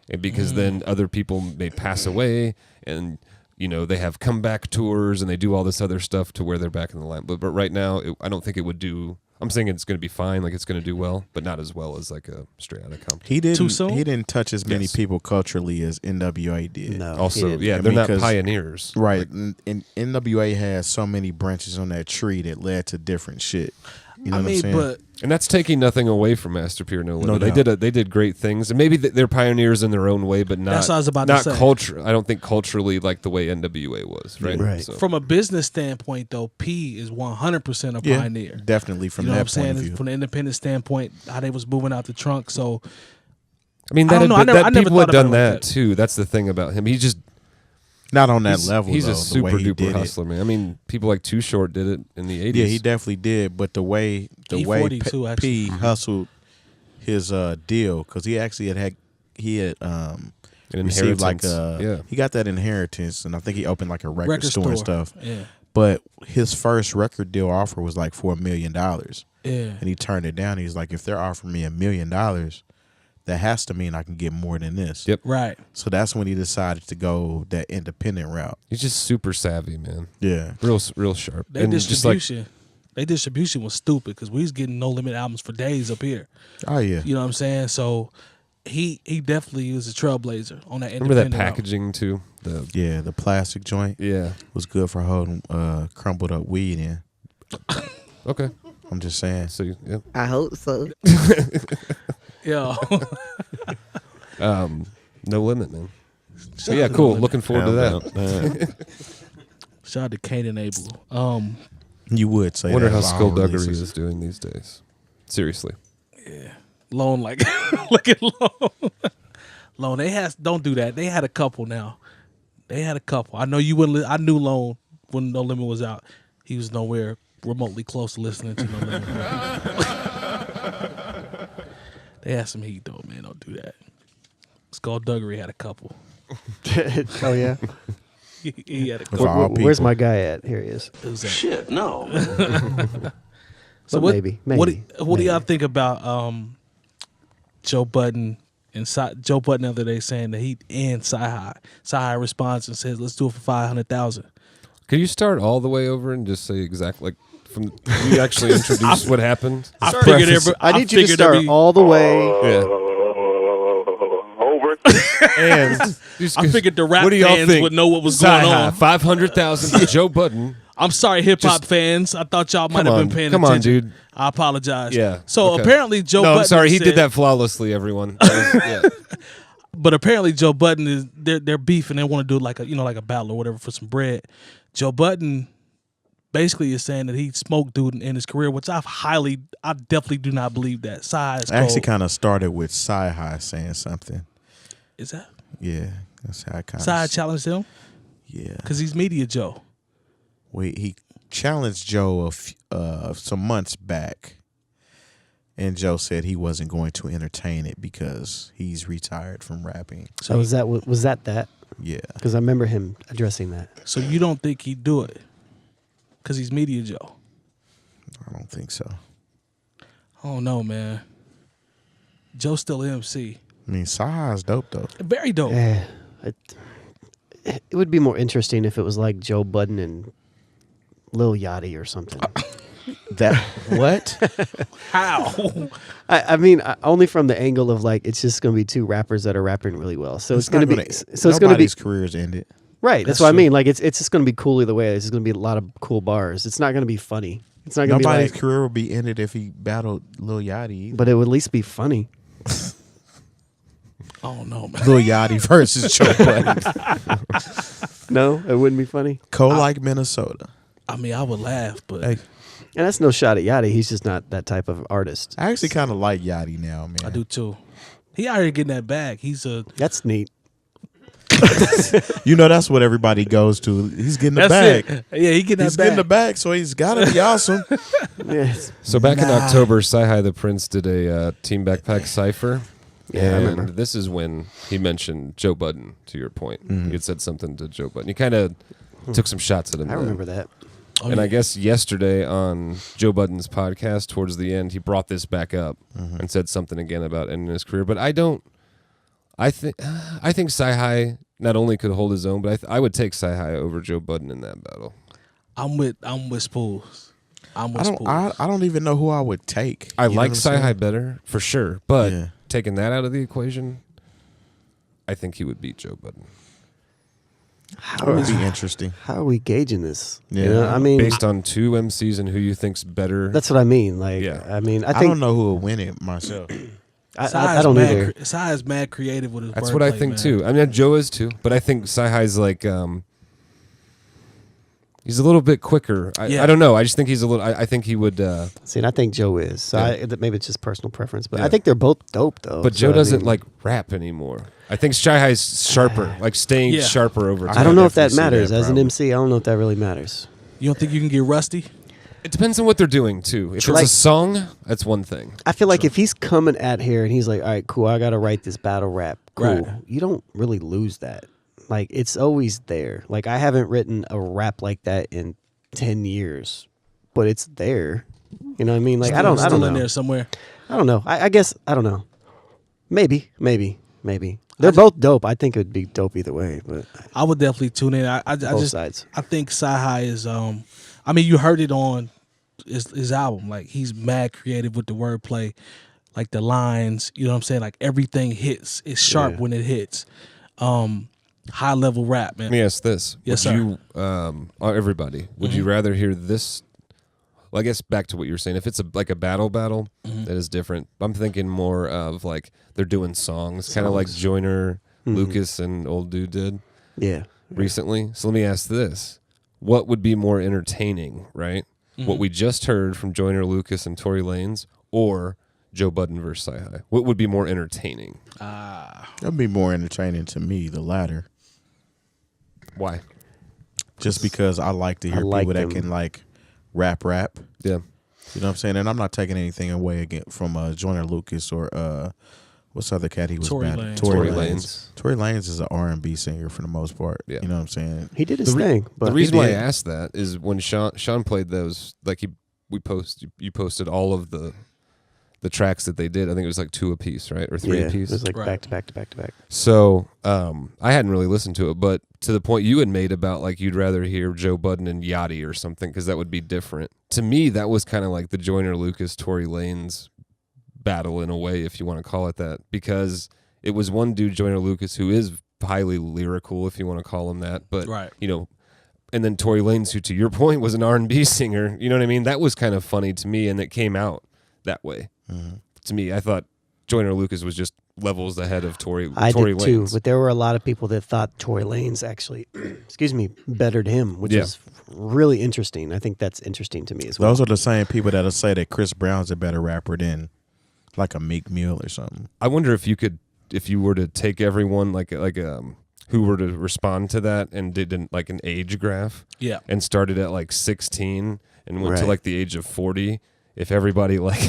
and because then other people may pass away, and they have comeback tours and they do all this other stuff to where they're back in the line. But right now, I don't think it would do. I'm saying it's going to be fine, like it's going to do well, but not as well as like a Straight Outta Compton. He didn't. Too soon? He didn't touch as many Yes. people culturally as NWA did. No. Also, he didn't. yeah, I they're mean, not 'cause- pioneers. Right, and NWA has so many branches on that tree that led to different shit. You know what I'm saying? but And that's taking nothing away from Master P or No Limit. No doubt. They did great things, and maybe they're pioneers in their own way, but not. That's what I was about to not say. culture. I don't think culturally like the way NWA was. Right. Right. So. from a business standpoint, though, P is 100% a pioneer. Definitely from You know that what I'm point saying? of view. From the independent standpoint, how they was moving out the trunk. So I mean, I don't know. I never people thought had done about it like that that. too. That's the thing about him. He just Not on that level, He's though, a the super way he duper did hustler, man. I mean, people like Too Short did it in the 80s. Yeah, he definitely did. But the way E40 too, actually. P hustled his deal, because he actually had An received like inheritance. he got that inheritance, and I think he opened like a record store and stuff. Yeah. But his first record deal offer was like $4 million, and Yeah. he turned it down. He's like, if they're offering me $1 million, that has to mean I can get more than this. Yep. Right. So that's when he decided to go that independent route. He's just super savvy, man. Yeah. Real sharp. Their And just like distribution was stupid because we was getting No Limit albums for days up here. Oh yeah. You know what I'm saying? So he definitely was a trailblazer on that remember that independent route. packaging too. The plastic joint Yeah. was good for holding crumbled up weed in. Okay. I'm just saying. So yeah. I hope so. Yeah. No Limit, man. So yeah, cool. Looking forward to that. Shout out to 𝐀𝐁𝐎𝐃. You would say Wonder that how of all Skullduggery releases. is doing these days. Seriously. Lone, like, look at Lone. Lone, don't do that. They had a couple now. I know you wouldn't. I knew Lone when No Limit was out. He was nowhere remotely close to listening to No Limit. They had some heat though, man. Don't do that. Skullduggery had a couple. Oh yeah. He had a For couple. all Where's people. my guy at? Here he is. Who's that? Shit, no. So But maybe. What do y'all think about Joe Budden and Joe Budden the other day saying that he and CyHi? CyHi responds and says, "Let's do it for 500,000." Could you start all the way over and just say exactly like from you actually introduce what happened? I figured I need you to start all the way. Yeah. Over. And I figured the rap what do y'all fans think? would know what was going on. 500,000 for Joe Budden. I'm sorry, hip hop Just- fans. I thought y'all might have on. been paying Come attention. on, dude. I apologize. Yeah. So Okay. apparently Joe No, Budden I'm sorry. He said- did that flawlessly, everyone. Yeah. But apparently Joe Budden is they're beefing. They want to do like a battle or whatever for some bread. Joe Budden basically is saying that he smoked dude in his career, which I definitely do not believe that. CyHi is I actually cold. kind of started with CyHi saying something. Is that Yeah, that's how I kind CyHi of. challenged him Yeah. because he's Media Joe. Wait, he challenged Joe some months back, and Joe said he wasn't going to entertain it because he's retired from rapping. So was that? Yeah. Because I remember him addressing that. So you don't think he'd do it because he's Media Joe? I don't think so. I don't know, man. Joe's still MC. I mean, CyHi's dope though. Very dope. It would be more interesting if it was like Joe Budden and Lil Yachty or something. That what? How? I mean, only from the angle of like it's just going to be two rappers that are rapping really well. So it's going to be. So it's going to be nobody's career's ended. right. That's That's what I true. mean. Like it's just going to be cool either way. It's just going to be a lot of cool bars. It's not going to be funny. It's not going to be Nobody's like. career would be ended if he battled Lil Yachty. Either. But it would at least be funny. I don't know, man. Lil Yachty versus Joe Budden. No, it wouldn't be funny. Like Minnesota. I mean, I would laugh, but Hey, And that's no shot at Yachty. He's just not that type of artist. I actually kind of like Yachty now, man. I do too. He out here getting that bag. He's a That's neat. You know, that's what everybody goes to. He's getting the that's bag. it. Yeah, he getting He's that getting the bag. bag, so he's got to be awesome. Yes. So back in October, CyHi the Prince did a Team Backpack Cypher. Yeah, I and remember. this is when he mentioned Joe Budden, to your point. Mm-hmm. He had said something to Joe Budden. He kind of took some shots at him. I then. remember that. Oh, And yeah. I guess yesterday on Joe Budden's podcast, towards the end, he brought this back up and said something again about ending his career. But I think CyHi not only could hold his own, but I would take CyHi over Joe Budden in that battle. I'm with Spoolz. I'm with I don't. Spoolz. I don't even know who I would take. I You know like what I'm CyHi saying? better for sure, but Yeah. taking that out of the equation, I think he would beat Joe Budden. That would be interesting. How are we gauging this? Yeah. You know, I mean, based on 2 MCs and who you think's better. that's what I mean. Like, Yeah. I mean, I don't know who will win it myself. I don't either. CyHi is mad creative with his That's what I wordplay, think man. too. I mean, Joe is too, but I think CyHi's like he's a little bit quicker. I don't know. I just think he's a little. I think he would. See, and I think Joe is. So Yeah. maybe it's just personal preference, but Yeah. I think they're both dope though. But So, Joe I doesn't mean, like rap anymore. I think CyHi's sharper, like staying Yeah. sharper over time. I don't know if that definitely see matters that as an problem. MC. I don't know if that really matters. You don't think you can get rusty? It depends on what they're doing too. If True. it's a Like- song, that's one thing. I feel like if he's coming at here and he's like, all right, cool, I got to write this battle rap. Cool. Right. You don't really lose that. Like, it's always there. Like, I haven't written a rap like that in 10 years, but it's there. You know what I mean? Like, I don't Still in know. there somewhere. I don't know. I guess, I don't know. Maybe. They're both dope. I think it would be dope either way, but I would definitely tune in. I both just sides. I think CyHi is I mean, you heard it on his album. Like, he's mad creative with the wordplay, like the lines. You know what I'm saying? Like, everything hits. It's sharp Yeah. when it hits. High level rap, man. Let me ask this: Yes, would sir. you, everybody, would you rather hear this? Well, I guess back to what you were saying. If it's like a battle, that is different. I'm thinking more of like they're doing songs. Kind of like Joyner, Lucas, and old dude did Yeah. recently. So let me ask this: what would be more entertaining, right? What we just heard from Joyner Lucas and Tory Lanez, or Joe Budden versus CyHi? What would be more entertaining? That'd be more entertaining to me, the latter. Why? Just because I like to hear like people them. that can like rap. Yeah. You know what I'm saying? And I'm not taking anything away again from Joyner Lucas or what's the other cat he was Tory battling? Lanez. Tory Lanez. Tory Lanez is an R&B singer for the most part. Yeah. You know what I'm saying? He did his thing. But The reason why I did. asked that is when Sean played those, like you posted all of the tracks that they did. I think it was like 2 apiece, right, or 3 yeah, apiece. it was like Right. back to back to back to back. So I hadn't really listened to it, but to the point you had made about like you'd rather hear Joe Budden and Yachty or something because that would be different. To me, that was kind of like the Joyner Lucas Tory Lanez battle in a way, if you want to call it that, because it was one dude, Joyner Lucas, who is highly lyrical, if you want to call him that, but Right. you know. And then Tory Lanez, who to your point was an R&B singer, you know what I mean? That was kind of funny to me, and it came out that way. To me, I thought Joyner Lucas was just levels ahead of Tory I Lanez. did too, but there were a lot of people that thought Tory Lanez actually, excuse me, bettered him, which Yeah. is really interesting. I think that's interesting to me as well. Those are the same people that'll say that Chris Brown's a better rapper than like a Meek Mill or something. I wonder if you were to take everyone who were to respond to that and did like an age graph, Yeah. and started at like 16 and went to Right. like the age of 40. If everybody like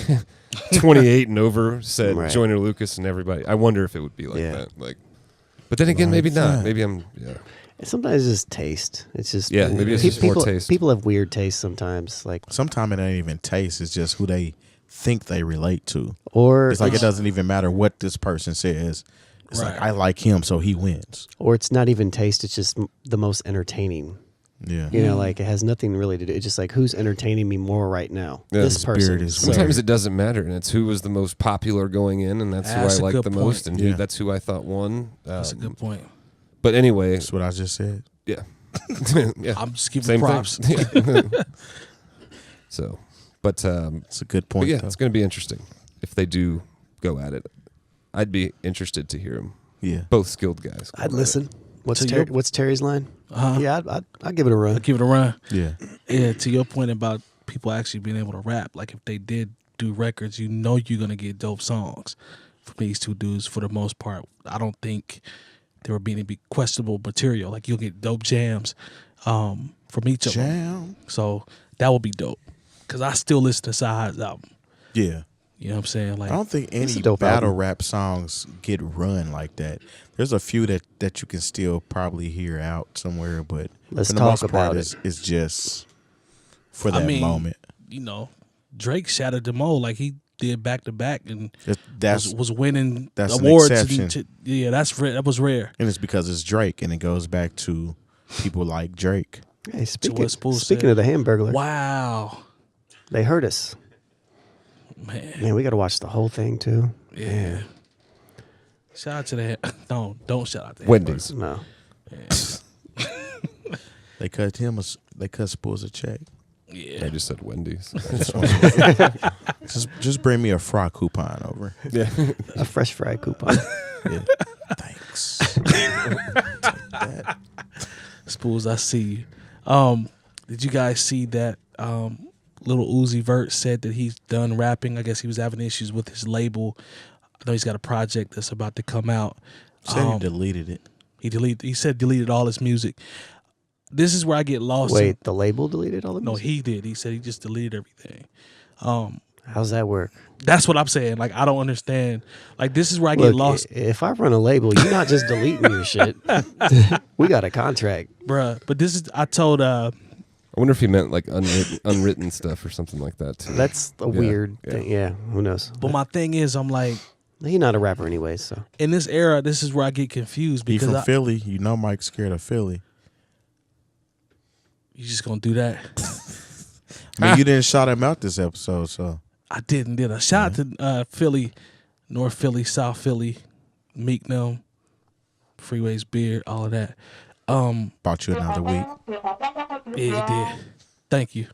28 and over said Right. Joyner Lucas and everybody, I wonder if it would be like Yeah. that. Like, but then again, maybe Like not. that. Maybe Sometimes it's just taste. It's just Yeah, maybe it's just more taste. People have weird taste sometimes, like Sometimes it ain't even taste. It's just who they think they relate to. or It's like it doesn't even matter what this person says. It's like Right. I like him, so he wins. or it's not even taste. It's just the most entertaining. Yeah. You know, like it has nothing really to do. It's just like who's entertaining me more right now. Yeah. This Spirit person. is So- sometimes it doesn't matter, and it's who was the most popular going in, and that's That's who a I liked good the point. most, and Yeah. that's who I thought won. That's a good point. But anyway, That's what I just said. yeah, yeah, I'm just giving same props. thing. So, but It's a good point. yeah, though. it's going to be interesting if they do go at it. I'd be interested to hear them. Yeah. Both skilled guys. go I'd at it. listen. What's To your- what's Terry's line? Uh-huh. Yeah, I'd give it a run. I'll give it a run. Yeah. Yeah, to your point about people actually being able to rap, like if they did do records, you know you're gonna get dope songs from these two dudes for the most part. I don't think there would be any questionable material. Like you'll get dope jams from each of them. Jam. So that would be dope. Cause I still listen to CyHi's album. Yeah. You know what I'm saying? Like I don't think It's a any dope battle album. rap songs get run like that. There's a few that you can still probably hear out somewhere, but Let's for the talk most part, about it's just for I that mean, moment. you know, Drake shattered them all like he did back to back and That's was winning that's an awards. exception. Yeah, that was rare. and it's because it's Drake, and it goes back to people like Drake. Hey, speaking what Spoolz speaking said. of the Hamburglar, Wow, they hurt us. man. Man, we got to watch the whole thing too. Yeah. Shout out to the no, don't shout out to the Wendy's. No. They cut Spoolz a check. Yeah. I just said Wendy's. just bring me a fry coupon over. Yeah. A fresh fry coupon. Yeah. Thanks. Spoolz, I see you. Did you guys see that Lil Uzi Vert said that he's done rapping? I guess he was having issues with his label. I know he's got a project that's about to come out. Said he deleted it. He said deleted all his music. This is where I get lost. Wait, the label deleted all the music? No, he did. He said he just deleted everything. How's that work? That's what I'm saying. Like, I don't understand. Like, this is where I get lost. If I run a label, you're not just deleting your shit. We got a contract. Bruh. But this is, I told, I wonder if he meant like unwritten stuff or something like that too. That's a weird thing. Yeah, who knows? but my thing is, I'm like, He's not a rapper anyway, so. in this era, this is where I get confused He because from Philly. You know Mike's scared of Philly. you just gonna do that? I mean, you didn't shout him out this episode, so. I didn't, did I? Shout out to Philly, North Philly, South Philly, Meek them, Freeways Beard, all of that. Bought you another week. Yeah, it did. Thank you.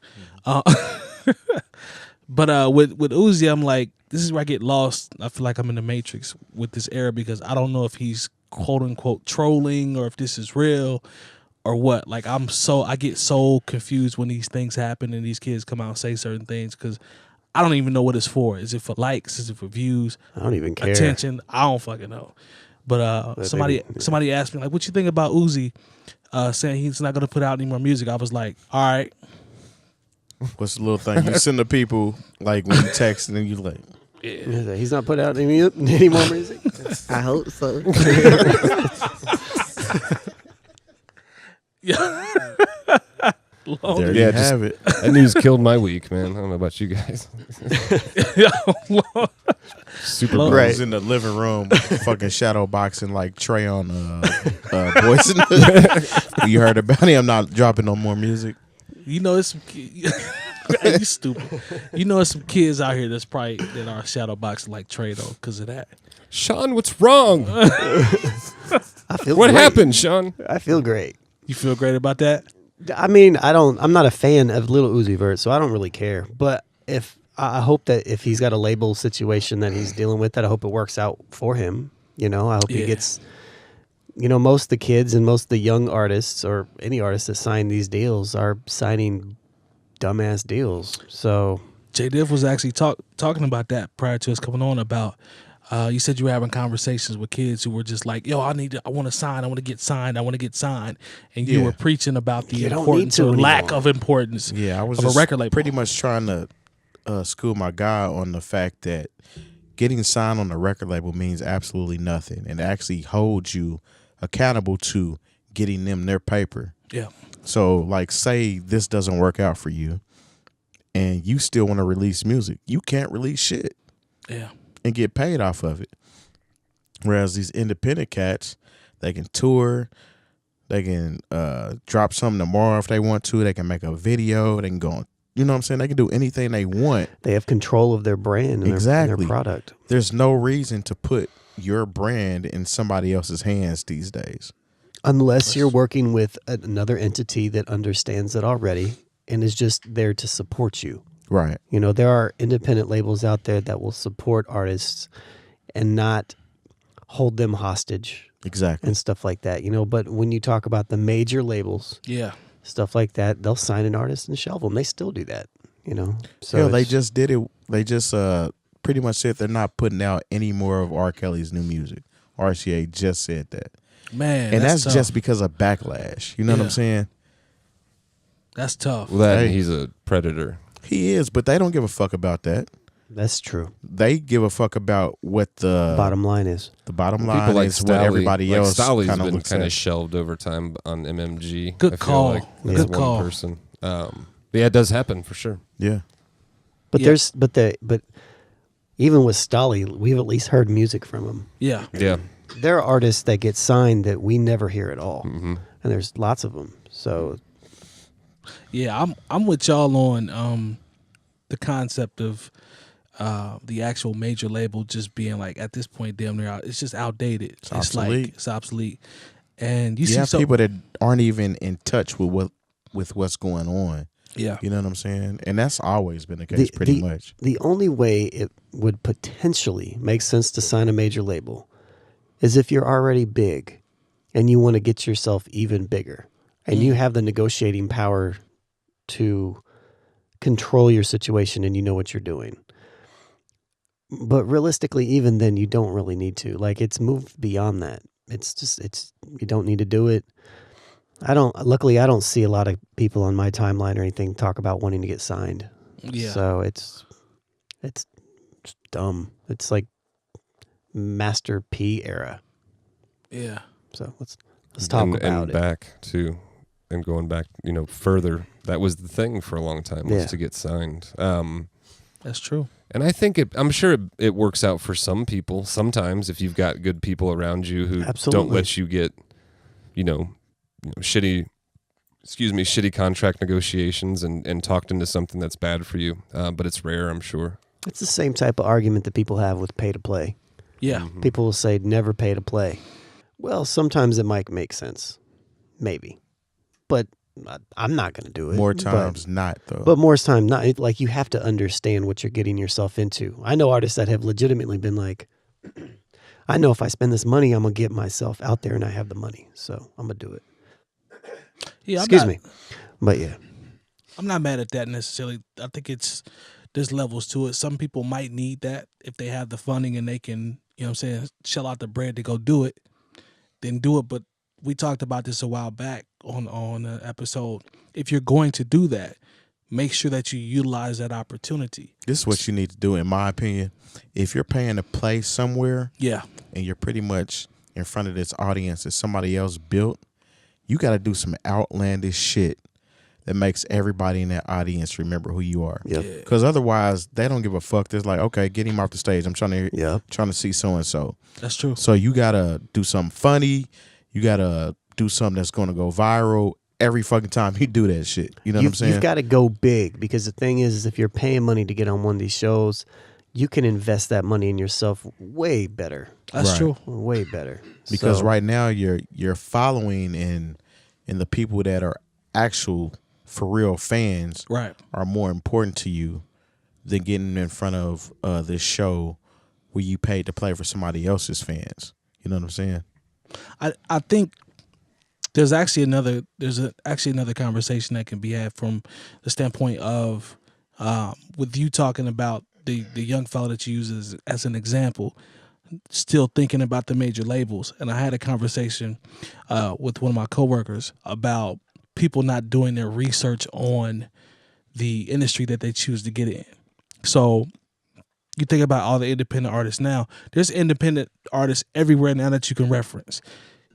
But with Uzi, I'm like, this is where I get lost. I feel like I'm in the Matrix with this era because I don't know if he's quote unquote trolling or if this is real or what. Like I get so confused when these things happen and these kids come out and say certain things because I don't even know what it's for. Is it for likes? Is it for views? I don't even care. Attention? I don't fucking know. But somebody asked me like, what you think about Uzi saying he's not gonna put out any more music? I was like, all right. What's the little thing you send to people like when you text and then you like, yeah. He's not put out any more music? I hope so. there you have it. That news killed my week, man. I don't know about you guys. Super I Right. was in the living room fucking shadow boxing like Trey on Boys in the You heard about him not dropping no more music. You know, it's some you stupid. You know, it's some kids out here that are shadow boxing like Trey though, because of that. Sean, what's wrong? I feel What great. happened, Sean? I feel great. You feel great about that? I mean, I'm not a fan of Lil Uzi Vert, so I don't really care. But I hope that if he's got a label situation that he's dealing with, that I hope it works out for him. You know, I hope he gets. You know, most of the kids and most of the young artists or any artists that sign these deals are signing dumbass deals. So Jay Diff was actually talking about that prior to us coming on about. You said you were having conversations with kids who were just like, "Yo, I want to sign. I want to get signed. I want to get signed." And you were preaching about the importance or lack of importance. Yeah, I was of just a record label. pretty much trying to school my guy on the fact that getting signed on a record label means absolutely nothing, and actually holds you accountable to getting them their paper. Yeah. So, like, say this doesn't work out for you, and you still want to release music, you can't release shit. Yeah. And get paid off of it. Whereas these independent cats, they can tour, they can drop something tomorrow if they want to, they can make a video, they can go on, you know what I'm saying? They can do anything they want. they have control of their brand and their product. There's no reason to put your brand in somebody else's hands these days. Unless you're working with another entity that understands it already and is just there to support you. Right. You know, there are independent labels out there that will support artists and not hold them hostage. Exactly. And stuff like that, you know. But when you talk about the major labels, stuff like that, they'll sign an artist and shelve them. They still do that, you know. So yeah, they just did it. They just pretty much said they're not putting out any more of R. Kelly's new music. RCA just said that. Man, and that's tough. just because of backlash. You know what I'm saying? That's tough. Well, he's a predator. He is, but they don't give a fuck about that. That's true. They give a fuck about what the bottom line is. The bottom line People like is what everybody else Stolly's been kind of shelved over time on MMG. Good call. Like Good one call. Person. Yeah, it does happen for sure. Yeah. But but even with Stolly, we've at least heard music from him. Yeah. Yeah. There are artists that get signed that we never hear at all, and there's lots of them. So, yeah, I'm with y'all on the concept of the actual major label just being like at this point damn near out. It's just outdated. It's obsolete. Like it's obsolete. And you have see people that aren't even in touch with with what's going on. Yeah. You know what I'm saying? And that's always been the case pretty much. The only way it would potentially make sense to sign a major label is if you're already big and you want to get yourself even bigger and you have the negotiating power to control your situation and you know what you're doing. But realistically, even then, you don't really need to. Like, it's moved beyond that. You don't need to do it. Luckily, I don't see a lot of people on my timeline or anything talk about wanting to get signed. Yeah. So it's dumb. It's like Master P era. Yeah. So let's talk about it. And going back, further, that was the thing for a long time, was to get signed. That's true. And I think I'm sure it works out for some people. Sometimes if you've got good people around you who don't let you get, shitty contract negotiations and talked into something that's bad for you. But it's rare, I'm sure. It's the same type of argument that people have with pay to play. Yeah. Mm-hmm. People will say never pay to play. Well, sometimes it might make sense. Maybe. But I'm not going to do it. More times not, though. But more times not. Like, you have to understand what you're getting yourself into. I know artists that have legitimately been like, I know if I spend this money, I'm going to get myself out there and I have the money. So I'm going to do it. Yeah, Excuse me. But yeah. I'm not mad at that necessarily. I think there's levels to it. Some people might need that if they have the funding and they can, shell out the bread to go do it, then do it. But we talked about this a while back on an episode. If you're going to do that, make sure that you utilize that opportunity. This is what you need to do, in my opinion. If you're paying to play somewhere, and you're pretty much in front of this audience that somebody else built, you got to do some outlandish shit that makes everybody in that audience remember who you are. Because otherwise, they don't give a fuck. They're like, okay, get him off the stage. I'm trying to see so and so. That's true. So you gotta do something funny. You gotta do something that's gonna go viral every fucking time you do that shit. You know what I'm saying? You've got to go big, because the thing is if you're paying money to get on one of these shows, you can invest that money in yourself way better. That's true. Way better. Because right now you're following and the people that are actual for real fans are more important to you than getting in front of this show where you paid to play for somebody else's fans. You know what I'm saying? I think there's actually another conversation that can be had from the standpoint of with you talking about the young fellow that you use as an example, still thinking about the major labels. And I had a conversation with one of my coworkers about people not doing their research on the industry that they choose to get in. So you think about all the independent artists now. There's independent artists everywhere now that you can reference.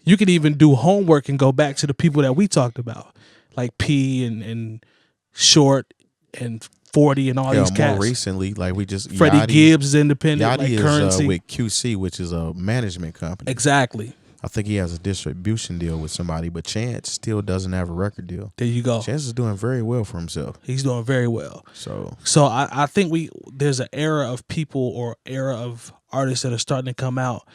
You can even do homework and go back to the people that we talked about, like P and Short and 40 and all these cats. More recently, like we just Freddie Gibbs is independent. Yachty like Currency is with QC, which is a management company. Exactly. I think he has a distribution deal with somebody, but Chance still doesn't have a record deal. There you go. Chance is doing very well for himself. He's doing very well. So I think there's an era of people or era of artists that are starting to come out,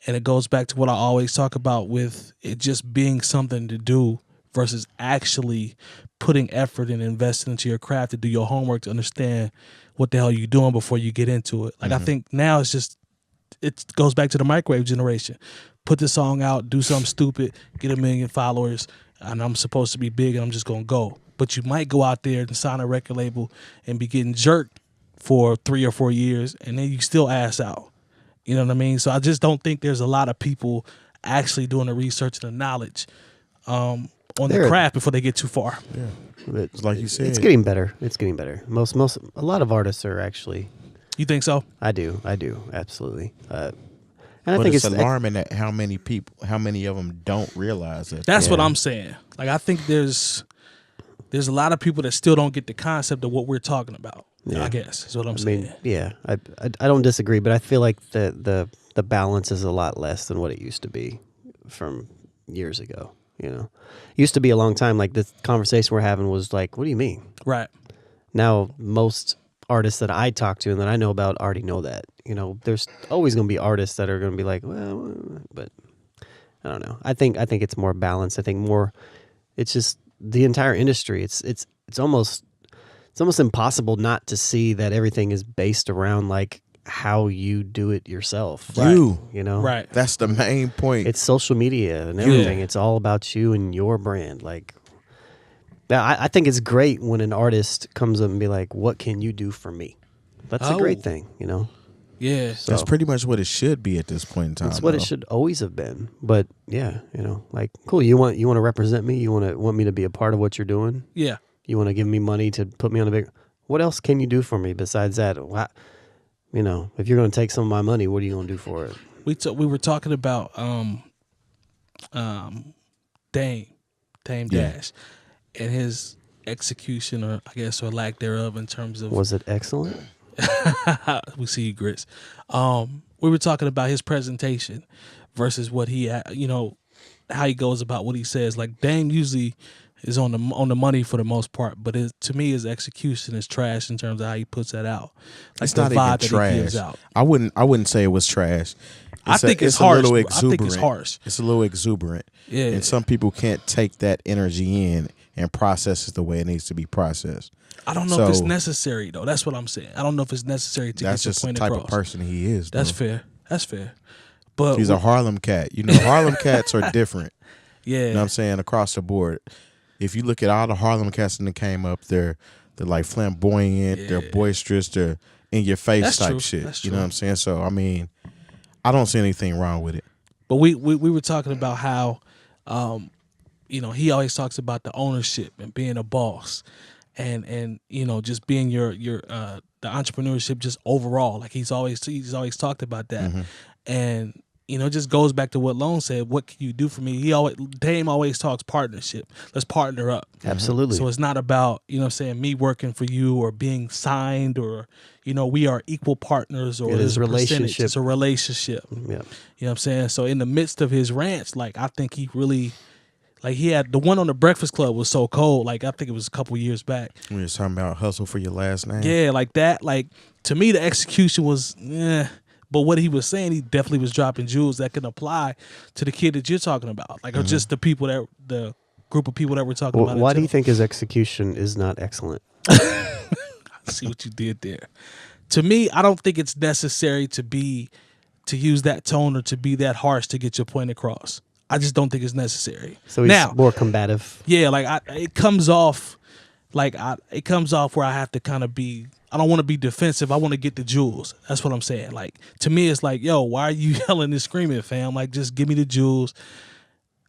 and it goes back to what I always talk about with it just being something to do versus actually putting effort and investing into your craft to do your homework to understand what the hell you're doing before you get into it. Like I think now it goes back to the microwave generation. Put the song out, do something stupid, get 1 million followers, and I'm supposed to be big and I'm just going to go. But you might go out there and sign a record label and be getting jerked for 3 or 4 years, and then you still ass out. You know what I mean? So I just don't think there's a lot of people actually doing the research and the knowledge on the craft before they get too far. Yeah. It's like you said. It's getting better. It's getting better. A lot of artists are actually. You think so? I do. Absolutely. And I think it's alarming that how many of them don't realize it. That's what I'm saying. Like I think there's a lot of people that still don't get the concept of what we're talking about. Yeah. I guess is what I'm saying. Yeah, I don't disagree, but I feel like the balance is a lot less than what it used to be from years ago. It used to be a long time. Like this conversation we're having was like, what do you mean? Right. Now most artists that I talk to and that I know about already know that. There's always going to be artists that are going to be like, well, but I don't know. I think it's more balanced. I think more, it's just the entire industry. It's almost impossible not to see that everything is based around like how you do it yourself. You know, Right. That's the main point. It's social media and everything. It's all about you and your brand. Like, I think it's great when an artist comes up and be like, "What can you do for me?" That's a great thing, you know. Yeah, So, That's pretty much what it should be at this point in time. that's what it should always have been. But yeah, you know, like, cool. You want to represent me? You want me to be a part of what you're doing? yeah. You want to give me money to put me on a big. What else can you do for me besides that? What, you know, if you're going to take some of my money, what are you going to do for it? We were talking about Dame Dash and his execution, or I guess, or lack thereof, in terms of. Was it excellent? We see you, Grits. We were talking about his presentation versus what he, you know, how he goes about what he says. Like, Dame usually is on the money for the most part, but to me, his execution is trash in terms of how he puts that out. Like, It's the not vibe even that he gives trash. out. I wouldn't say it was trash. I think it's harsh. A little I exuberant. think it's harsh. It's a little exuberant. Yeah. And some people can't take that energy in and process it the way it needs to be processed. I don't know if it's necessary, though. That's what I'm saying. I don't know if it's necessary to That's get your just the point type across. of person he is. That's though. fair. That's fair. But He's a Harlem cat. You know, Harlem cats are different. yeah. You know what I'm saying? Across the board. If you look at all the Harlem cats that came up, they're like flamboyant, they're boisterous, they're in your face That's type true. shit. That's You know true. what I'm saying? So I mean, I don't see anything wrong with it. But we were talking about how, you know, he always talks about the ownership and being a boss, and you know, just being your the entrepreneurship just overall. Like, he's always talked about that, and you know, it just goes back to what Lone said. What can you do for me? Dame always talks partnership. Let's partner up. Absolutely. So it's not about, you know what I'm saying, me working for you or being signed, or, you know, we are equal partners, or It is there's a percentage. relationship. It's a relationship. Yeah. You know what I'm saying? So in the midst of his rants, like, I think he really, like, he had the one on the Breakfast Club was so cold. Like, I think it was a couple years back. We were talking about hustle for your last name. Yeah, like that. Like, to me, the execution was, but what he was saying, he definitely was dropping jewels that can apply to the kid that you're talking about. Like, or just the group of people that we're talking about. Why do you think his execution is not excellent? I see what you did there. To me, I don't think it's necessary to use that tone or to be that harsh to get your point across. I just don't think it's necessary. So he's more combative. Yeah, like it comes off where I have to kind of be. I don't want to be defensive. I want to get the jewels. That's what I'm saying. Like, to me, it's like, yo, why are you yelling and screaming, fam? Like, just give me the jewels.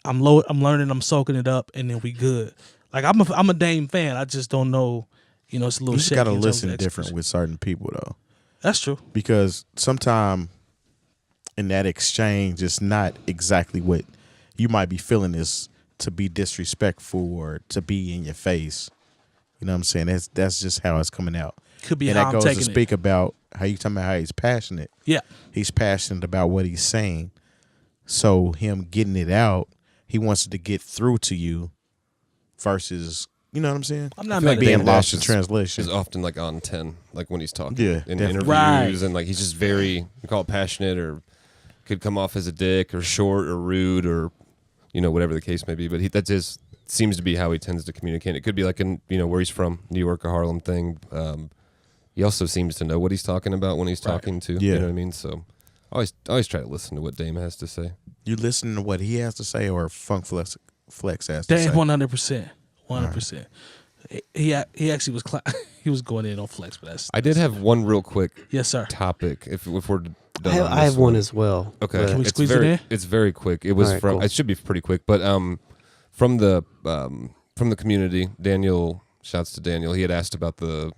I'm learning. I'm soaking it up, and then we good. Like, I'm a Dame fan. I just don't know. You know, it's a little. You just shaky gotta in terms listen of different with certain people though. That's true. Because sometime in that exchange, it's not exactly what you might be feeling is to be disrespectful or to be in your face. You know what I'm saying? That's just how it's coming out. Could be and how that I'm goes to taking speak it. about how you talking about how he's passionate. Yeah. He's passionate about what he's saying. So him getting it out, he wants it to get through to you versus, you know what I'm saying? I'm not I feel like mad at being Dame that. lost Dash in translation. is often like on 10, like when he's talking Yeah, in definitely. interviews, Right. and like he's just very, you call it passionate, or could come off as a dick or short or rude or, you know, whatever the case may be. But that just seems to be how he tends to communicate. It could be like in, you know, where he's from, New York or Harlem thing. He also seems to know what he's talking about when he's talking to. You Yeah. know what I mean? So I always try to listen to what Dame has to say. You listen to what he has to say or Funk Flex has to say? Dame 100%. 100%. He actually was he was going in on Flex, but that's I did have one real quick yes, sir. topic. If we're done I have one as well. Okay, Can we it's squeeze it very, in? It's very quick. It was All right, from. cool. It should be pretty quick, but from the community, Daniel. Shouts to Daniel. He had asked about the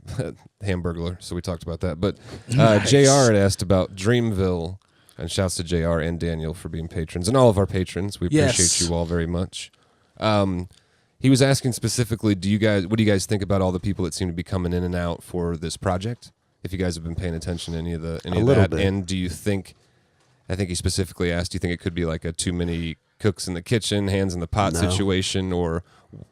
Hamburglar, so we talked about that. But Nice. JR had asked about Dreamville, and shouts to JR and Daniel for being patrons, and all of our patrons. We Yes. appreciate you all very much. He was asking specifically, what do you guys think about all the people that seem to be coming in and out for this project? If you guys have been paying attention to any of little that, bit. and do you think? I think he specifically asked, do you think it could be like a too many cooks in the kitchen, hands in the pot No. situation, or,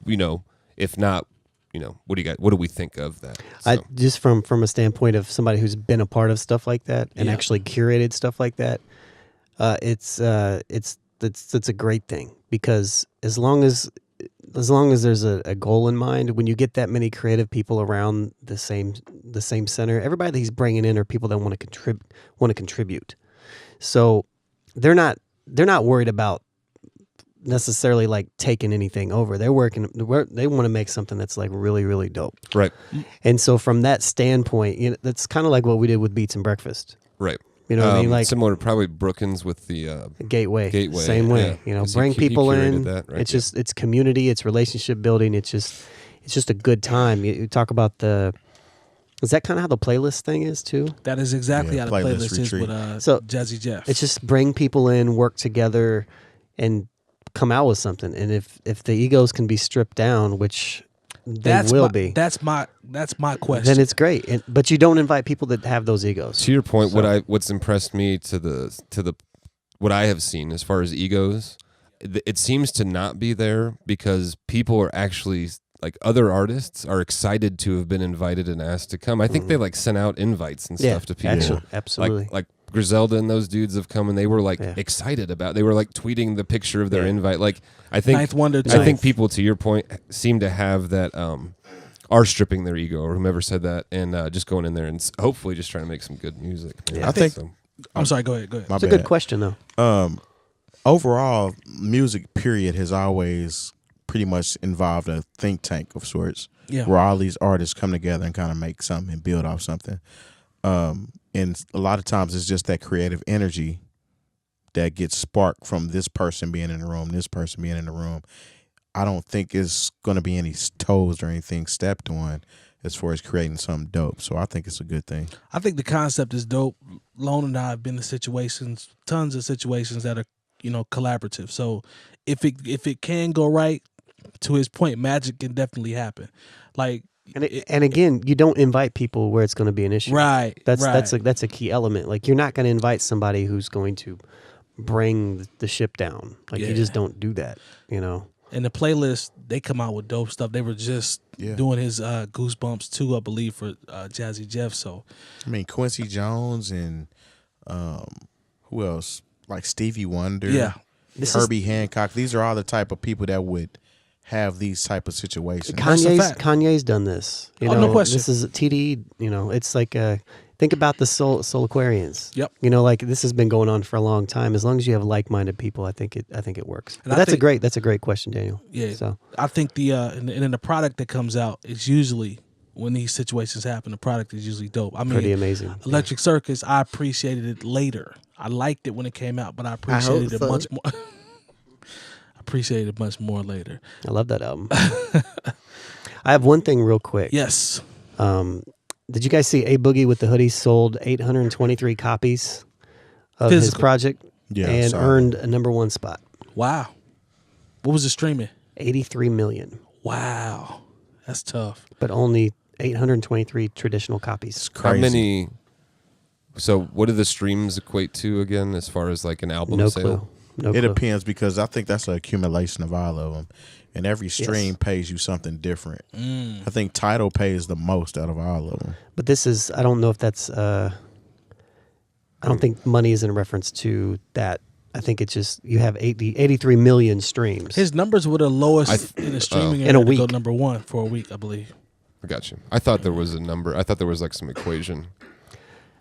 you know, if not, you know, what do we think of that? I So, just from a standpoint of somebody who's been a part of stuff like that and Yeah. actually curated stuff like that, it's a great thing, because as long as as long as there's a goal in mind, when you get that many creative people around the same center, everybody that he's bringing in are people that want to contribute. So they're not worried about necessarily like taking anything over. They want to make something that's like really, really dope. Right. And so from that standpoint, that's kind of like what we did with Beats and Breakfast. Right. You know what I mean? Like similar to probably Brookins with the Gateway. Same way. Yeah. Bring people in. That, right? It's community, it's relationship building. It's just a good time. You talk about is that kind of how the playlist thing is too? That is exactly how the playlist is with Jazzy Jeff. It's just bring people in, work together, and come out with something. And if the egos can be stripped down, which they will be. That's my question. Then it's great. But you don't invite people that have those egos. To your point, what's impressed me to the what I have seen as far as egos, it seems to not be there because people are actually like other artists are excited to have been invited and asked to come. I think they like sent out invites and stuff to people. Absolutely. Like Griselda and those dudes have come and they were like excited about. They were like tweeting the picture of their invite. Like I think Ninth Wonder. I think people, to your point, seem to have that are stripping their ego or whomever said that and just going in there and hopefully just trying to make some good music. Yeah, I think. I'm sorry. Go ahead. It's a good question though. Overall, music period has always pretty much involved a think tank of sorts, where all these artists come together and kind of make something and build off something. And a lot of times it's just that creative energy that gets sparked from this person being in the room, this person being in the room. I don't think it's going to be any toes or anything stepped on as far as creating something dope. So I think it's a good thing. I think the concept is dope. Lone and I have been in tons of situations that are, collaborative. So if it can go right, to his point, magic can definitely happen. Like, and again, you don't invite people where it's going to be an issue. Right. That's a key element. Like you're not going to invite somebody who's going to bring the ship down. Like you just don't do that. And the playlist, they come out with dope stuff. They were just doing his Goosebumps 2, I believe, for Jazzy Jeff. So I mean, Quincy Jones and who else? Like Stevie Wonder. Yeah. Herbie Hancock. These are all the type of people that would have these type of situations. Kanye's done this. No question. This is TDE. It's like think about the Soul Aquarians. Yep. Like this has been going on for a long time. As long as you have like-minded people, I think it works. But that's a great question, Daniel. Yeah. So I think and then the product that comes out is usually, when these situations happen, the product is usually dope. I mean, pretty amazing. Electric Circus, I appreciated it later. I liked it when it came out, but I appreciated it much more. Appreciate it much more later. I love that album. I have one thing real quick. Yes. Did you guys see Boogie With The Hoodie sold 823 copies of his project and earned a #1 spot? Wow. What was the streaming? 83 million. Wow. That's tough. But only 823 traditional copies. It's crazy. How many? So what do the streams equate to again as far as like an album No sale? clue. It depends because I think that's an accumulation of all of them. And every stream pays you something different. I think Tidal pays the most out of all of them. But this is, I don't know if that's, I don't think money is in reference to that. I think it's just, you have 83 million streams. His numbers were the lowest in the streaming in a area to week. go #1 for a week, I believe. I got you. I thought there was a number. I thought there was like some equation.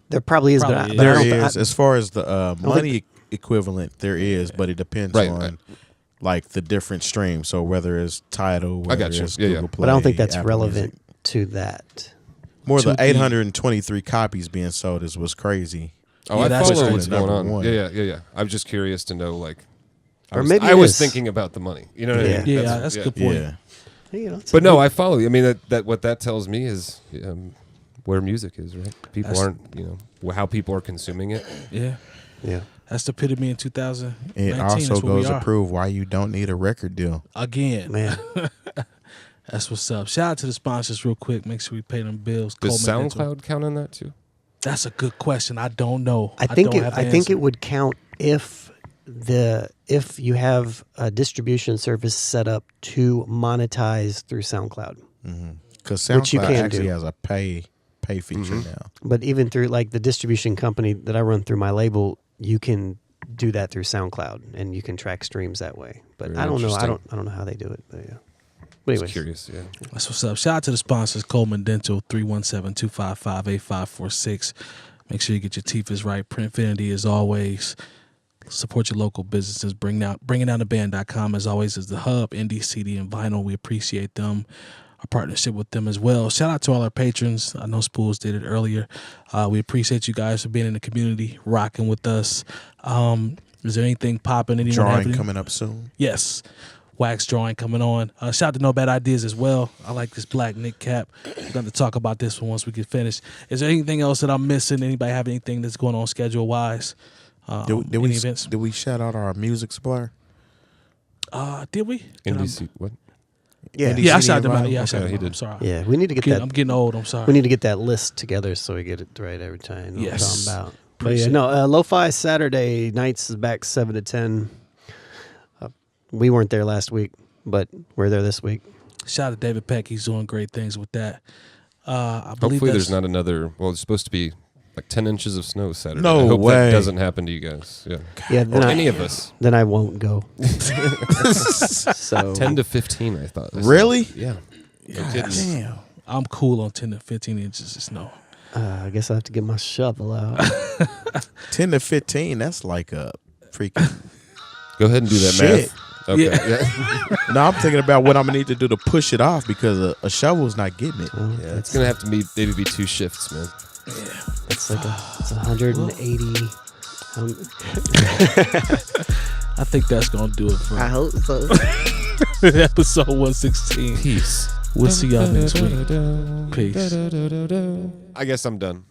There probably is, Probably but There I don't, is. As far as the money equivalent, there is, but it depends on like the different streams. So whether it's Tidal, whether it's Google Play, but I don't think that's Apple relevant Music. to that. More than 823 copies being sold is what's crazy. Oh, Yeah, I that's follow crazy. what's going on. #1. Yeah. I'm just curious to know, like, Or maybe I it was is. thinking about the money. You know what I mean? Yeah, that's a good point. Yeah. It's But no, I follow you. I mean, that what that tells me is where music is, right? People aren't, how people are consuming it. Yeah. yeah. That's the epitome in 2019. It also That's what we goes to are. prove why you don't need a record deal. Again. Man, That's what's up. Shout out to the sponsors real quick. Make sure we pay them bills. Does Coleman Dental. SoundCloud count on that too? That's a good question. I don't know. I think don't have the it answer. would count if you have a distribution service set up to monetize through SoundCloud. Because Which you SoundCloud can actually do. has a pay feature now. But even through like the distribution company that I run through my label, you can do that through SoundCloud, and you can track streams that way. But Very I don't know. I interesting. don't know how they do it. But yeah. But anyways, Just curious, yeah. That's what's up. Shout out to the sponsors, Coleman Dental, 317-255-8546. Make sure you get your teeth right. Printfinity, as always. Support your local businesses. Bringingdowntheband.com, as always, is the hub. Indie, CD, and vinyl. We appreciate them. Our partnership with them as well. Shout out to all our patrons. I know Spoolz did it earlier. We appreciate you guys for being in the community, rocking with us. Is there anything popping? Anyone Drawing coming up soon. Yes. Wax drawing coming on. Shout out to No Bad Ideas as well. I like this black Nick cap. We're going to talk about this one once we get finished. Is there anything else that I'm missing? Anybody have anything that's going on schedule-wise? Did we shout out our music supplier? Did we? NBC, what? yeah, Yeah, I shouted them out. Okay, Yeah, I shouted he them out. did. I'm sorry. yeah. We need to get that. I'm getting old. I'm sorry. We need to get that list together so we get it right every time. You know what I'm Yes. talking about. But yeah, Appreciate no. Lo-Fi Saturday nights is back 7 to 10. We weren't there last week, but we're there this week. Shout out to David Peck. He's doing great things with that. I believe Hopefully that's- there's not another, well, it's supposed to be like 10 inches of snow Saturday. No I hope way. that doesn't happen to you guys. Yeah. Yeah, Or then any of us. Then I won't go. So 10 to 15, I thought. Really? Yeah. No kidding. Damn. I'm cool on 10 to 15 inches of snow. I guess I have to get my shovel out. 10 to 15, that's like a freaking... Go ahead and do that Shit. math. Okay. Yeah. Yeah. No, I'm thinking about what I'm going to need to do to push it off because a shovel's not getting it. Yeah, it's going to have to be maybe 2 shifts, man. It's like it's 180. I think that's going to do it for I hope so. episode 116. Peace. We'll see y'all next week. Peace. I guess I'm done.